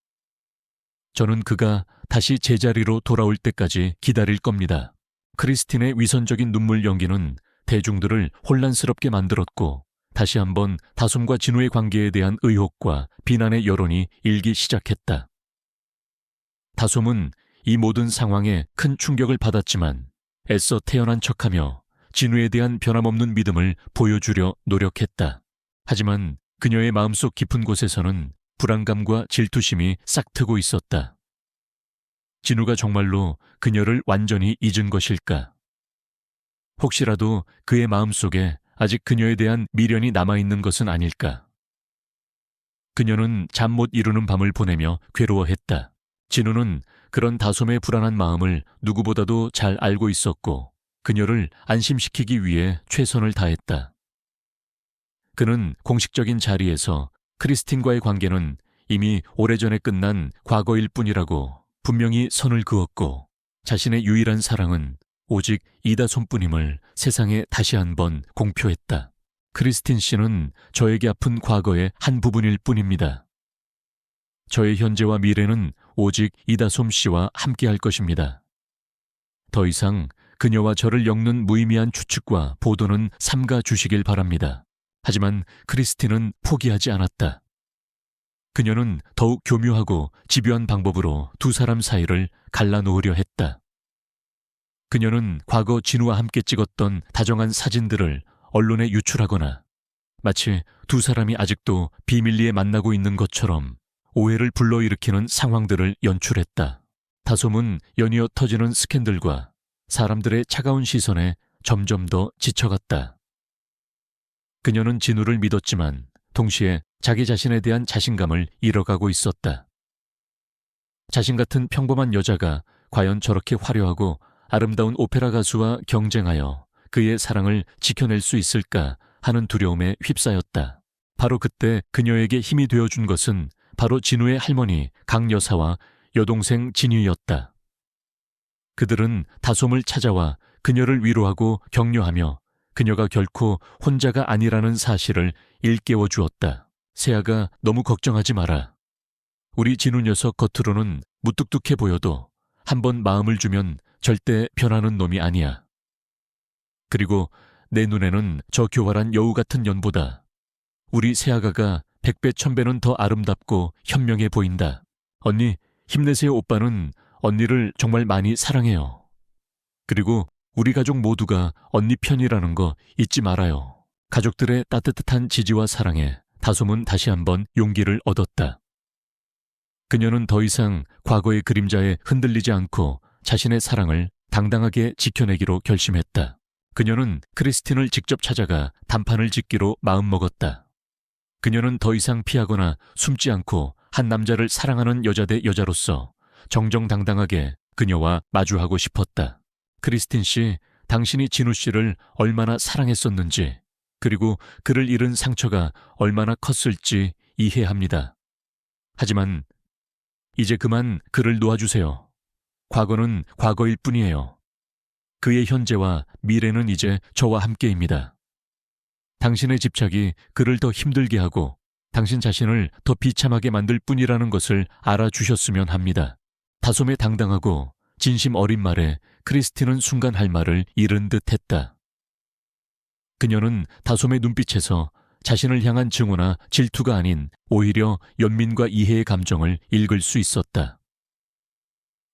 저는 그가 다시 제자리로 돌아올 때까지 기다릴 겁니다. 크리스틴의 위선적인 눈물 연기는 대중들을 혼란스럽게 만들었고 다시 한번 다솜과 진우의 관계에 대한 의혹과 비난의 여론이 일기 시작했다. 다솜은 이 모든 상황에 큰 충격을 받았지만 애써 태연한 척하며 진우에 대한 변함없는 믿음을 보여주려 노력했다. 하지만 그녀의 마음속 깊은 곳에서는 불안감과 질투심이 싹트고 있었다. 진우가 정말로 그녀를 완전히 잊은 것일까? 혹시라도 그의 마음속에 아직 그녀에 대한 미련이 남아있는 것은 아닐까? 그녀는 잠 못 이루는 밤을 보내며 괴로워했다. 진우는 그런 다솜의 불안한 마음을 누구보다도 잘 알고 있었고 그녀를 안심시키기 위해 최선을 다했다. 그는 공식적인 자리에서 크리스틴과의 관계는 이미 오래전에 끝난 과거일 뿐이라고 분명히 선을 그었고 자신의 유일한 사랑은 오직 이다솜뿐임을 세상에 다시 한번 공표했다. 크리스틴 씨는 저에게 아픈 과거의 한 부분일 뿐입니다. 저의 현재와 미래는 오직 이다솜 씨와 함께할 것입니다. 더 이상 그녀와 저를 엮는 무의미한 추측과 보도는 삼가 주시길 바랍니다. 하지만 크리스틴은 포기하지 않았다. 그녀는 더욱 교묘하고 집요한 방법으로 두 사람 사이를 갈라놓으려 했다. 그녀는 과거 진우와 함께 찍었던 다정한 사진들을 언론에 유출하거나 마치 두 사람이 아직도 비밀리에 만나고 있는 것처럼 오해를 불러일으키는 상황들을 연출했다. 다솜은 연이어 터지는 스캔들과 사람들의 차가운 시선에 점점 더 지쳐갔다. 그녀는 진우를 믿었지만 동시에 자기 자신에 대한 자신감을 잃어가고 있었다. 자신 같은 평범한 여자가 과연 저렇게 화려하고 아름다운 오페라 가수와 경쟁하여 그의 사랑을 지켜낼 수 있을까 하는 두려움에 휩싸였다. 바로 그때 그녀에게 힘이 되어준 것은 바로 진우의 할머니 강 여사와 여동생 진희였다. 그들은 다솜을 찾아와 그녀를 위로하고 격려하며 그녀가 결코 혼자가 아니라는 사실을 일깨워 주었다. 세아가 너무 걱정하지 마라. 우리 진우 녀석 겉으로는 무뚝뚝해 보여도 한번 마음을 주면 절대 변하는 놈이 아니야. 그리고 내 눈에는 저 교활한 여우 같은 년보다 우리 세아가가 100배 1000배는 더 아름답고 현명해 보인다. 언니 힘내세요. 오빠는 언니를 정말 많이 사랑해요. 그리고 우리 가족 모두가 언니 편이라는 거 잊지 말아요. 가족들의 따뜻한 지지와 사랑에 다솜은 다시 한번 용기를 얻었다. 그녀는 더 이상 과거의 그림자에 흔들리지 않고 자신의 사랑을 당당하게 지켜내기로 결심했다. 그녀는 크리스틴을 직접 찾아가 단판을 짓기로 마음먹었다. 그녀는 더 이상 피하거나 숨지 않고 한 남자를 사랑하는 여자 대 여자로서 정정당당하게 그녀와 마주하고 싶었다. 크리스틴 씨, 당신이 진우 씨를 얼마나 사랑했었는지, 그리고 그를 잃은 상처가 얼마나 컸을지 이해합니다. 하지만 이제 그만 그를 놓아주세요. 과거는 과거일 뿐이에요. 그의 현재와 미래는 이제 저와 함께입니다. 당신의 집착이 그를 더 힘들게 하고 당신 자신을 더 비참하게 만들 뿐이라는 것을 알아주셨으면 합니다. 다솜의 당당하고 진심 어린 말에 크리스틴은 순간 할 말을 잃은 듯 했다. 그녀는 다솜의 눈빛에서 자신을 향한 증오나 질투가 아닌 오히려 연민과 이해의 감정을 읽을 수 있었다.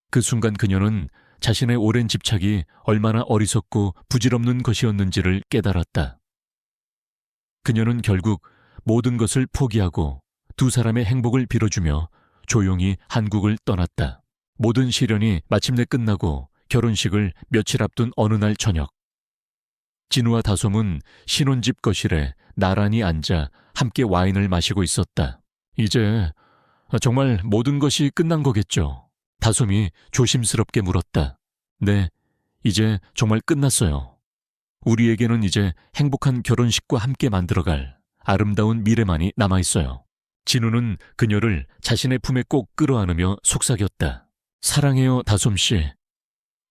그 순간 그녀는 자신의 오랜 집착이 얼마나 어리석고 부질없는 것이었는지를 깨달았다. 그녀는 결국 모든 것을 포기하고 두 사람의 행복을 빌어주며 조용히 한국을 떠났다. 모든 시련이 마침내 끝나고 결혼식을 며칠 앞둔 어느 날 저녁, 진우와 다솜은 신혼집 거실에 나란히 앉아 함께 와인을 마시고 있었다. 이제 정말 모든 것이 끝난 거겠죠? 다솜이 조심스럽게 물었다. 네, 이제 정말 끝났어요. 우리에게는 이제 행복한 결혼식과 함께 만들어갈 아름다운 미래만이 남아있어요. 진우는 그녀를 자신의 품에 꼭 끌어안으며 속삭였다. 사랑해요, 다솜씨.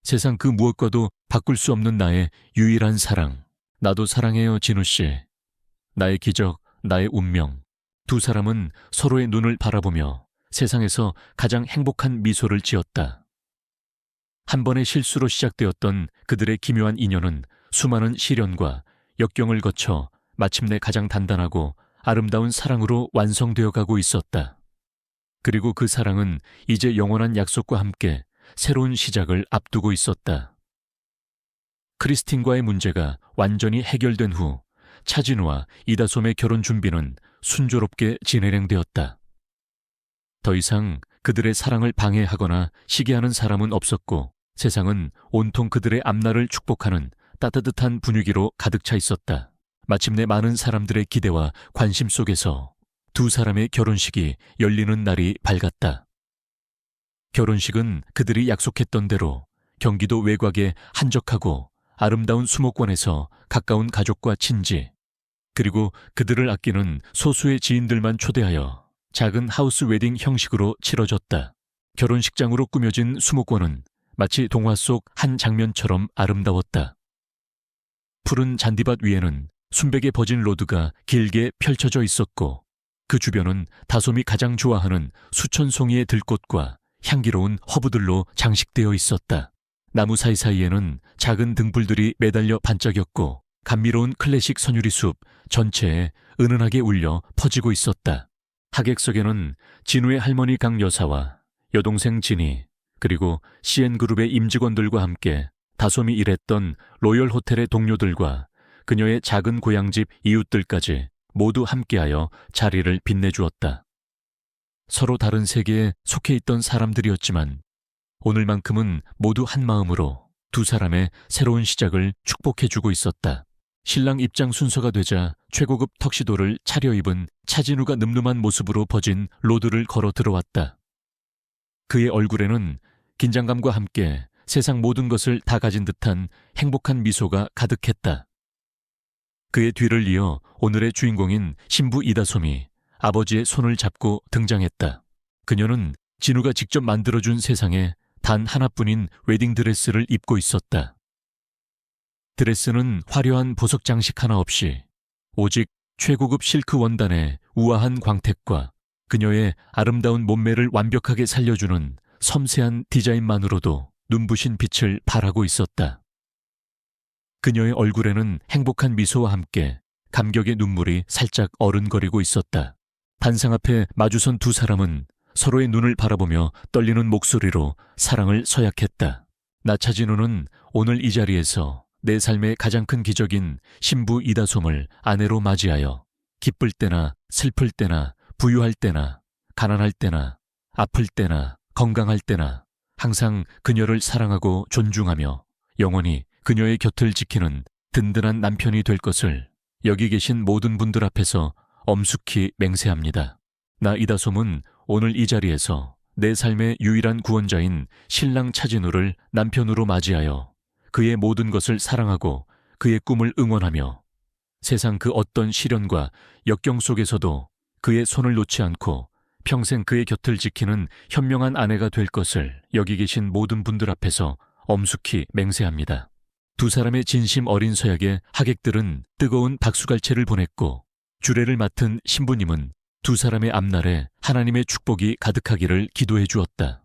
세상 그 무엇과도 바꿀 수 없는 나의 유일한 사랑. 나도 사랑해요, 진우씨. 나의 기적, 나의 운명. 두 사람은 서로의 눈을 바라보며 세상에서 가장 행복한 미소를 지었다. 한 번의 실수로 시작되었던 그들의 기묘한 인연은 수많은 시련과 역경을 거쳐 마침내 가장 단단하고 아름다운 사랑으로 완성되어 가고 있었다. 그리고 그 사랑은 이제 영원한 약속과 함께 새로운 시작을 앞두고 있었다. 크리스틴과의 문제가 완전히 해결된 후 차진우와 이다솜의 결혼 준비는 순조롭게 진행되었다. 더 이상 그들의 사랑을 방해하거나 시기하는 사람은 없었고 세상은 온통 그들의 앞날을 축복하는 따뜻한 분위기로 가득 차 있었다. 마침내 많은 사람들의 기대와 관심 속에서 두 사람의 결혼식이 열리는 날이 밝았다. 결혼식은 그들이 약속했던 대로 경기도 외곽의 한적하고 아름다운 수목원에서 가까운 가족과 친지, 그리고 그들을 아끼는 소수의 지인들만 초대하여 작은 하우스 웨딩 형식으로 치러졌다. 결혼식장으로 꾸며진 수목원은 마치 동화 속 한 장면처럼 아름다웠다. 푸른 잔디밭 위에는 순백의 버진 로드가 길게 펼쳐져 있었고 그 주변은 다솜이 가장 좋아하는 수천 송이의 들꽃과 향기로운 허브들로 장식되어 있었다. 나무 사이사이에는 작은 등불들이 매달려 반짝였고 감미로운 클래식 선유리 숲 전체에 은은하게 울려 퍼지고 있었다. 하객석에는 진우의 할머니 강 여사와 여동생 진이 그리고 CN그룹의 임직원들과 함께 다솜이 일했던 로열 호텔의 동료들과 그녀의 작은 고향집 이웃들까지 모두 함께하여 자리를 빛내주었다. 서로 다른 세계에 속해 있던 사람들이었지만 오늘만큼은 모두 한 마음으로 두 사람의 새로운 시작을 축복해주고 있었다. 신랑 입장 순서가 되자 최고급 턱시도를 차려입은 차진우가 늠름한 모습으로 퍼진 로드를 걸어 들어왔다. 그의 얼굴에는 긴장감과 함께 세상 모든 것을 다 가진 듯한 행복한 미소가 가득했다. 그의 뒤를 이어 오늘의 주인공인 신부 이다솜이 아버지의 손을 잡고 등장했다. 그녀는 진우가 직접 만들어준 세상에 단 하나뿐인 웨딩드레스를 입고 있었다. 드레스는 화려한 보석 장식 하나 없이 오직 최고급 실크 원단의 우아한 광택과 그녀의 아름다운 몸매를 완벽하게 살려주는 섬세한 디자인만으로도 눈부신 빛을 발하고 있었다. 그녀의 얼굴에는 행복한 미소와 함께 감격의 눈물이 살짝 어른거리고 있었다. 단상 앞에 마주선 두 사람은 서로의 눈을 바라보며 떨리는 목소리로 사랑을 서약했다. 나 차진우는 오늘 이 자리에서 내 삶의 가장 큰 기적인 신부 이다솜을 아내로 맞이하여 기쁠 때나 슬플 때나 부유할 때나 가난할 때나 아플 때나 건강할 때나 항상 그녀를 사랑하고 존중하며 영원히 그녀의 곁을 지키는 든든한 남편이 될 것을 여기 계신 모든 분들 앞에서 엄숙히 맹세합니다. 나 이다솜은 오늘 이 자리에서 내 삶의 유일한 구원자인 신랑 차진우를 남편으로 맞이하여 그의 모든 것을 사랑하고 그의 꿈을 응원하며 세상 그 어떤 시련과 역경 속에서도 그의 손을 놓지 않고 평생 그의 곁을 지키는 현명한 아내가 될 것을 여기 계신 모든 분들 앞에서 엄숙히 맹세합니다. 두 사람의 진심 어린 서약에 하객들은 뜨거운 박수갈채를 보냈고 주례를 맡은 신부님은 두 사람의 앞날에 하나님의 축복이 가득하기를 기도해 주었다.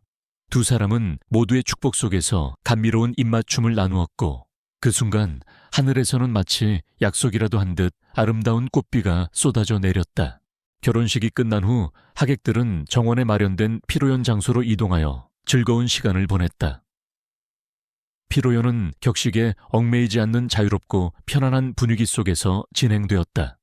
두 사람은 모두의 축복 속에서 감미로운 입맞춤을 나누었고 그 순간 하늘에서는 마치 약속이라도 한 듯 아름다운 꽃비가 쏟아져 내렸다. 결혼식이 끝난 후 하객들은 정원에 마련된 피로연 장소로 이동하여 즐거운 시간을 보냈다. 피로연은 격식에 얽매이지 않는 자유롭고 편안한 분위기 속에서 진행되었다.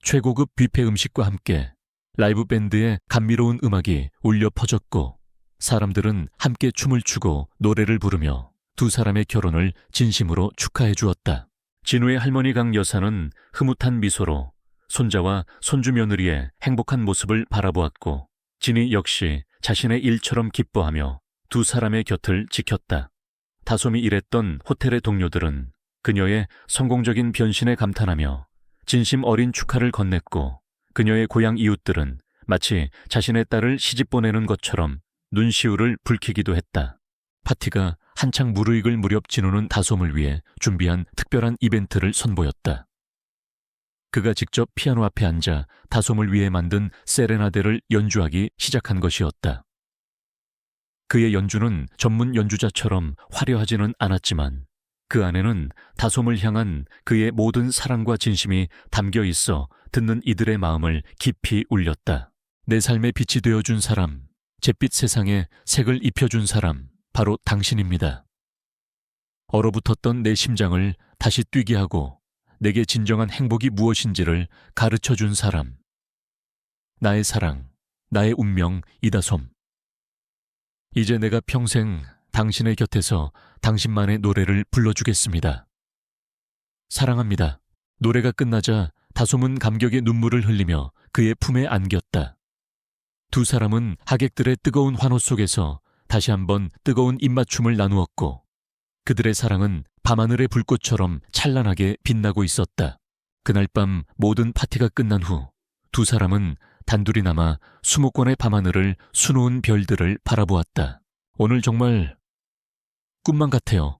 최고급 뷔페 음식과 함께 라이브 밴드의 감미로운 음악이 울려 퍼졌고 사람들은 함께 춤을 추고 노래를 부르며 두 사람의 결혼을 진심으로 축하해 주었다. 진우의 할머니 강 여사는 흐뭇한 미소로 손자와 손주 며느리의 행복한 모습을 바라보았고 진이 역시 자신의 일처럼 기뻐하며 두 사람의 곁을 지켰다. 다솜이 일했던 호텔의 동료들은 그녀의 성공적인 변신에 감탄하며 진심 어린 축하를 건넸고 그녀의 고향 이웃들은 마치 자신의 딸을 시집 보내는 것처럼 눈시울을 붉히기도 했다. 파티가 한창 무르익을 무렵 진우는 다솜을 위해 준비한 특별한 이벤트를 선보였다. 그가 직접 피아노 앞에 앉아 다솜을 위해 만든 세레나데를 연주하기 시작한 것이었다. 그의 연주는 전문 연주자처럼 화려하지는 않았지만 그 안에는 다솜을 향한 그의 모든 사랑과 진심이 담겨 있어 듣는 이들의 마음을 깊이 울렸다. 내 삶의 빛이 되어준 사람, 잿빛 세상에 색을 입혀준 사람, 바로 당신입니다. 얼어붙었던 내 심장을 다시 뛰게 하고 내게 진정한 행복이 무엇인지를 가르쳐준 사람. 나의 사랑, 나의 운명 이다솜. 이제 내가 평생 당신의 곁에서 당신만의 노래를 불러주겠습니다. 사랑합니다. 노래가 끝나자 다솜은 감격의 눈물을 흘리며 그의 품에 안겼다. 두 사람은 하객들의 뜨거운 환호 속에서 다시 한번 뜨거운 입맞춤을 나누었고 그들의 사랑은 밤하늘의 불꽃처럼 찬란하게 빛나고 있었다. 그날 밤 모든 파티가 끝난 후 두 사람은 단둘이 남아 수목원의 밤하늘을 수놓은 별들을 바라보았다. 오늘 정말 꿈만 같아요.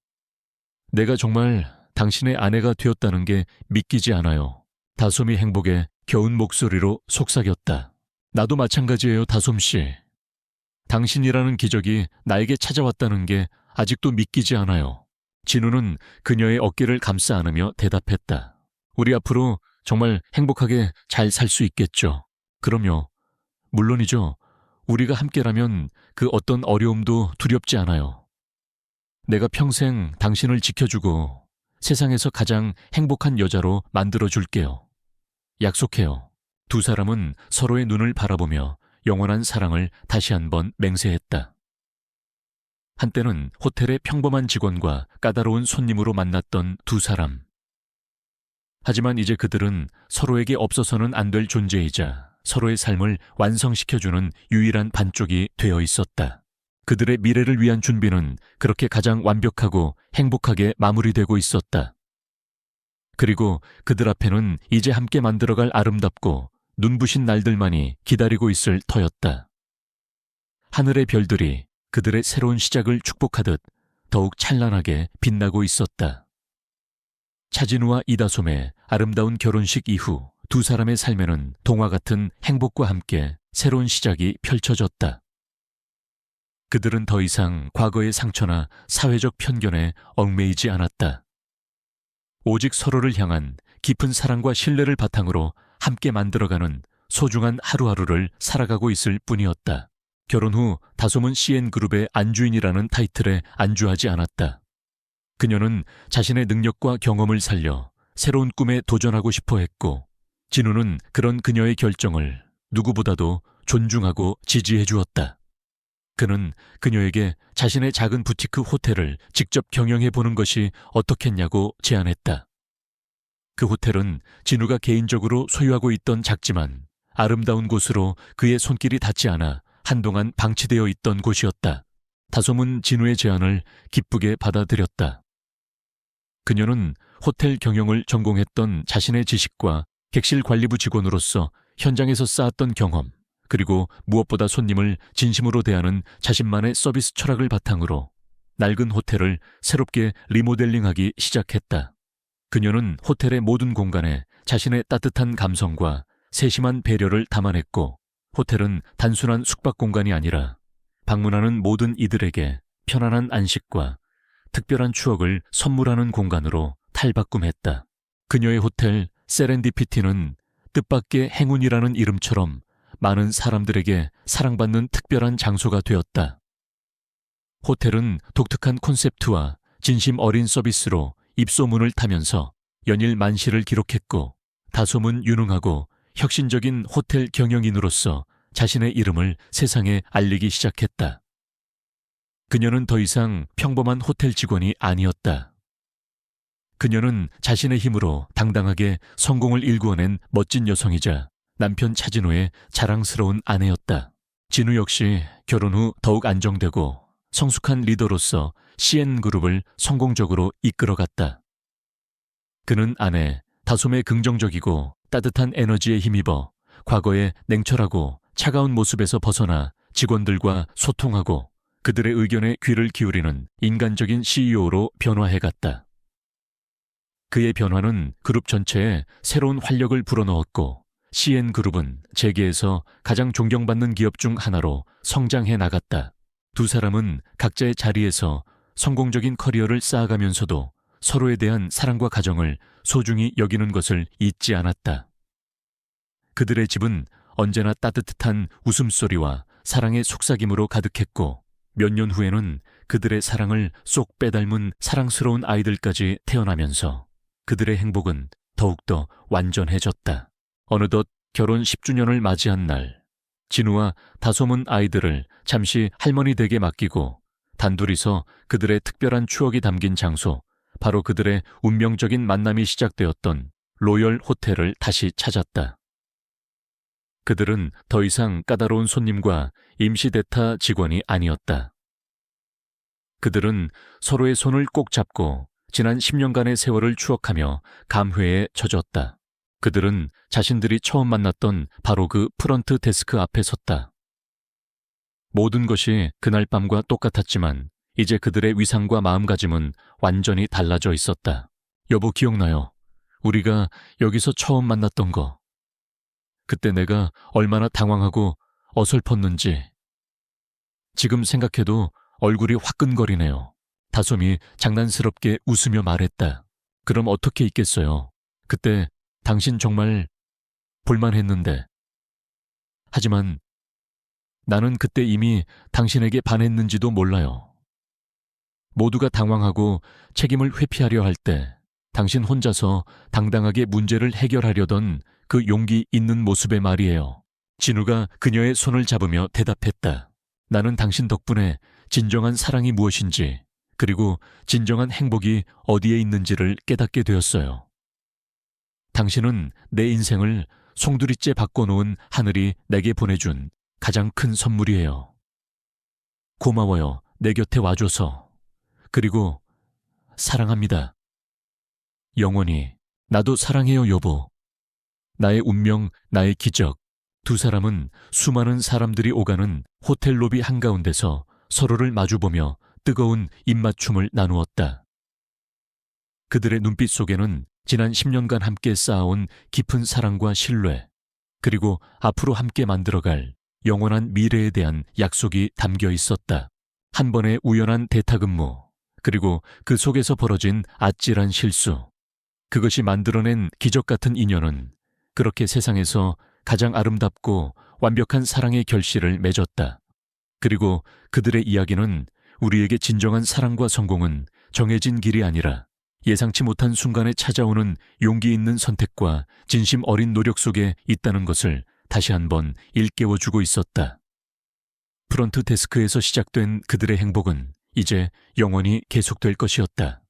내가 정말 당신의 아내가 되었다는 게 믿기지 않아요. 다솜이 행복에 겨운 목소리로 속삭였다. 나도 마찬가지예요, 다솜씨. 당신이라는 기적이 나에게 찾아왔다는 게 아직도 믿기지 않아요. 진우는 그녀의 어깨를 감싸 안으며 대답했다. 우리 앞으로 정말 행복하게 잘 살 수 있겠죠. 그럼요. 물론이죠. 우리가 함께라면 그 어떤 어려움도 두렵지 않아요. 내가 평생 당신을 지켜주고 세상에서 가장 행복한 여자로 만들어줄게요. 약속해요. 두 사람은 서로의 눈을 바라보며 영원한 사랑을 다시 한번 맹세했다. 한때는 호텔의 평범한 직원과 까다로운 손님으로 만났던 두 사람. 하지만 이제 그들은 서로에게 없어서는 안 될 존재이자 서로의 삶을 완성시켜주는 유일한 반쪽이 되어 있었다. 그들의 미래를 위한 준비는 그렇게 가장 완벽하고 행복하게 마무리되고 있었다. 그리고 그들 앞에는 이제 함께 만들어갈 아름답고 눈부신 날들만이 기다리고 있을 터였다. 하늘의 별들이 그들의 새로운 시작을 축복하듯 더욱 찬란하게 빛나고 있었다. 차진우와 이다솜의 아름다운 결혼식 이후 두 사람의 삶에는 동화 같은 행복과 함께 새로운 시작이 펼쳐졌다. 그들은 더 이상 과거의 상처나 사회적 편견에 얽매이지 않았다. 오직 서로를 향한 깊은 사랑과 신뢰를 바탕으로 함께 만들어가는 소중한 하루하루를 살아가고 있을 뿐이었다. 결혼 후 다솜은 CN그룹의 안주인이라는 타이틀에 안주하지 않았다. 그녀는 자신의 능력과 경험을 살려 새로운 꿈에 도전하고 싶어 했고 진우는 그런 그녀의 결정을 누구보다도 존중하고 지지해 주었다. 그는 그녀에게 자신의 작은 부티크 호텔을 직접 경영해 보는 것이 어떻겠냐고 제안했다. 그 호텔은 진우가 개인적으로 소유하고 있던 작지만 아름다운 곳으로 그의 손길이 닿지 않아 한동안 방치되어 있던 곳이었다. 다솜은 진우의 제안을 기쁘게 받아들였다. 그녀는 호텔 경영을 전공했던 자신의 지식과 객실 관리부 직원으로서 현장에서 쌓았던 경험, 그리고 무엇보다 손님을 진심으로 대하는 자신만의 서비스 철학을 바탕으로 낡은 호텔을 새롭게 리모델링하기 시작했다. 그녀는 호텔의 모든 공간에 자신의 따뜻한 감성과 세심한 배려를 담아냈고 호텔은 단순한 숙박 공간이 아니라 방문하는 모든 이들에게 편안한 안식과 특별한 추억을 선물하는 공간으로 탈바꿈했다. 그녀의 호텔 세렌디피티는 뜻밖의 행운이라는 이름처럼 많은 사람들에게 사랑받는 특별한 장소가 되었다. 호텔은 독특한 콘셉트와 진심 어린 서비스로 입소문을 타면서 연일 만시를 기록했고 다솜은 유능하고 혁신적인 호텔 경영인으로서 자신의 이름을 세상에 알리기 시작했다. 그녀는 더 이상 평범한 호텔 직원이 아니었다. 그녀는 자신의 힘으로 당당하게 성공을 일구어낸 멋진 여성이자 남편 차진우의 자랑스러운 아내였다. 진우 역시 결혼 후 더욱 안정되고 성숙한 리더로서 CN그룹을 성공적으로 이끌어갔다. 그는 아내 다솜의 긍정적이고 따뜻한 에너지에 힘입어 과거의 냉철하고 차가운 모습에서 벗어나 직원들과 소통하고 그들의 의견에 귀를 기울이는 인간적인 CEO로 변화해갔다. 그의 변화는 그룹 전체에 새로운 활력을 불어넣었고 CN그룹은 재계에서 가장 존경받는 기업 중 하나로 성장해 나갔다. 두 사람은 각자의 자리에서 성공적인 커리어를 쌓아가면서도 서로에 대한 사랑과 가정을 소중히 여기는 것을 잊지 않았다. 그들의 집은 언제나 따뜻한 웃음소리와 사랑의 속삭임으로 가득했고 몇 년 후에는 그들의 사랑을 쏙 빼닮은 사랑스러운 아이들까지 태어나면서 그들의 행복은 더욱더 완전해졌다. 어느덧 결혼 10주년을 맞이한 날, 진우와 다솜은 아이들을 잠시 할머니 댁에 맡기고 단둘이서 그들의 특별한 추억이 담긴 장소, 바로 그들의 운명적인 만남이 시작되었던 로열 호텔을 다시 찾았다. 그들은 더 이상 까다로운 손님과 임시 대타 직원이 아니었다. 그들은 서로의 손을 꼭 잡고 지난 10년간의 세월을 추억하며 감회에 젖었다. 그들은 자신들이 처음 만났던 바로 그 프런트 데스크 앞에 섰다. 모든 것이 그날 밤과 똑같았지만 이제 그들의 위상과 마음가짐은 완전히 달라져 있었다. 여보, 기억나요? 우리가 여기서 처음 만났던 거. 그때 내가 얼마나 당황하고 어설펐는지. 지금 생각해도 얼굴이 화끈거리네요. 다솜이 장난스럽게 웃으며 말했다. 그럼 어떻게 있겠어요? 그때 당신 정말 볼만했는데. 하지만 나는 그때 이미 당신에게 반했는지도 몰라요. 모두가 당황하고 책임을 회피하려 할 때 당신 혼자서 당당하게 문제를 해결하려던 그 용기 있는 모습의 말이에요. 진우가 그녀의 손을 잡으며 대답했다. 나는 당신 덕분에 진정한 사랑이 무엇인지, 그리고 진정한 행복이 어디에 있는지를 깨닫게 되었어요. 당신은 내 인생을 송두리째 바꿔놓은 하늘이 내게 보내준 가장 큰 선물이에요. 고마워요. 내 곁에 와줘서. 그리고 사랑합니다. 영원히. 나도 사랑해요, 여보. 나의 운명, 나의 기적. 두 사람은 수많은 사람들이 오가는 호텔 로비 한가운데서 서로를 마주보며 뜨거운 입맞춤을 나누었다. 그들의 눈빛 속에는 지난 10년간 함께 쌓아온 깊은 사랑과 신뢰, 그리고 앞으로 함께 만들어갈 영원한 미래에 대한 약속이 담겨 있었다. 한 번의 우연한 대타근무, 그리고 그 속에서 벌어진 아찔한 실수. 그것이 만들어낸 기적 같은 인연은 그렇게 세상에서 가장 아름답고 완벽한 사랑의 결실을 맺었다. 그리고 그들의 이야기는 우리에게 진정한 사랑과 성공은 정해진 길이 아니라 예상치 못한 순간에 찾아오는 용기 있는 선택과 진심 어린 노력 속에 있다는 것을 다시 한번 일깨워주고 있었다. 프런트 데스크에서 시작된 그들의 행복은 이제 영원히 계속될 것이었다.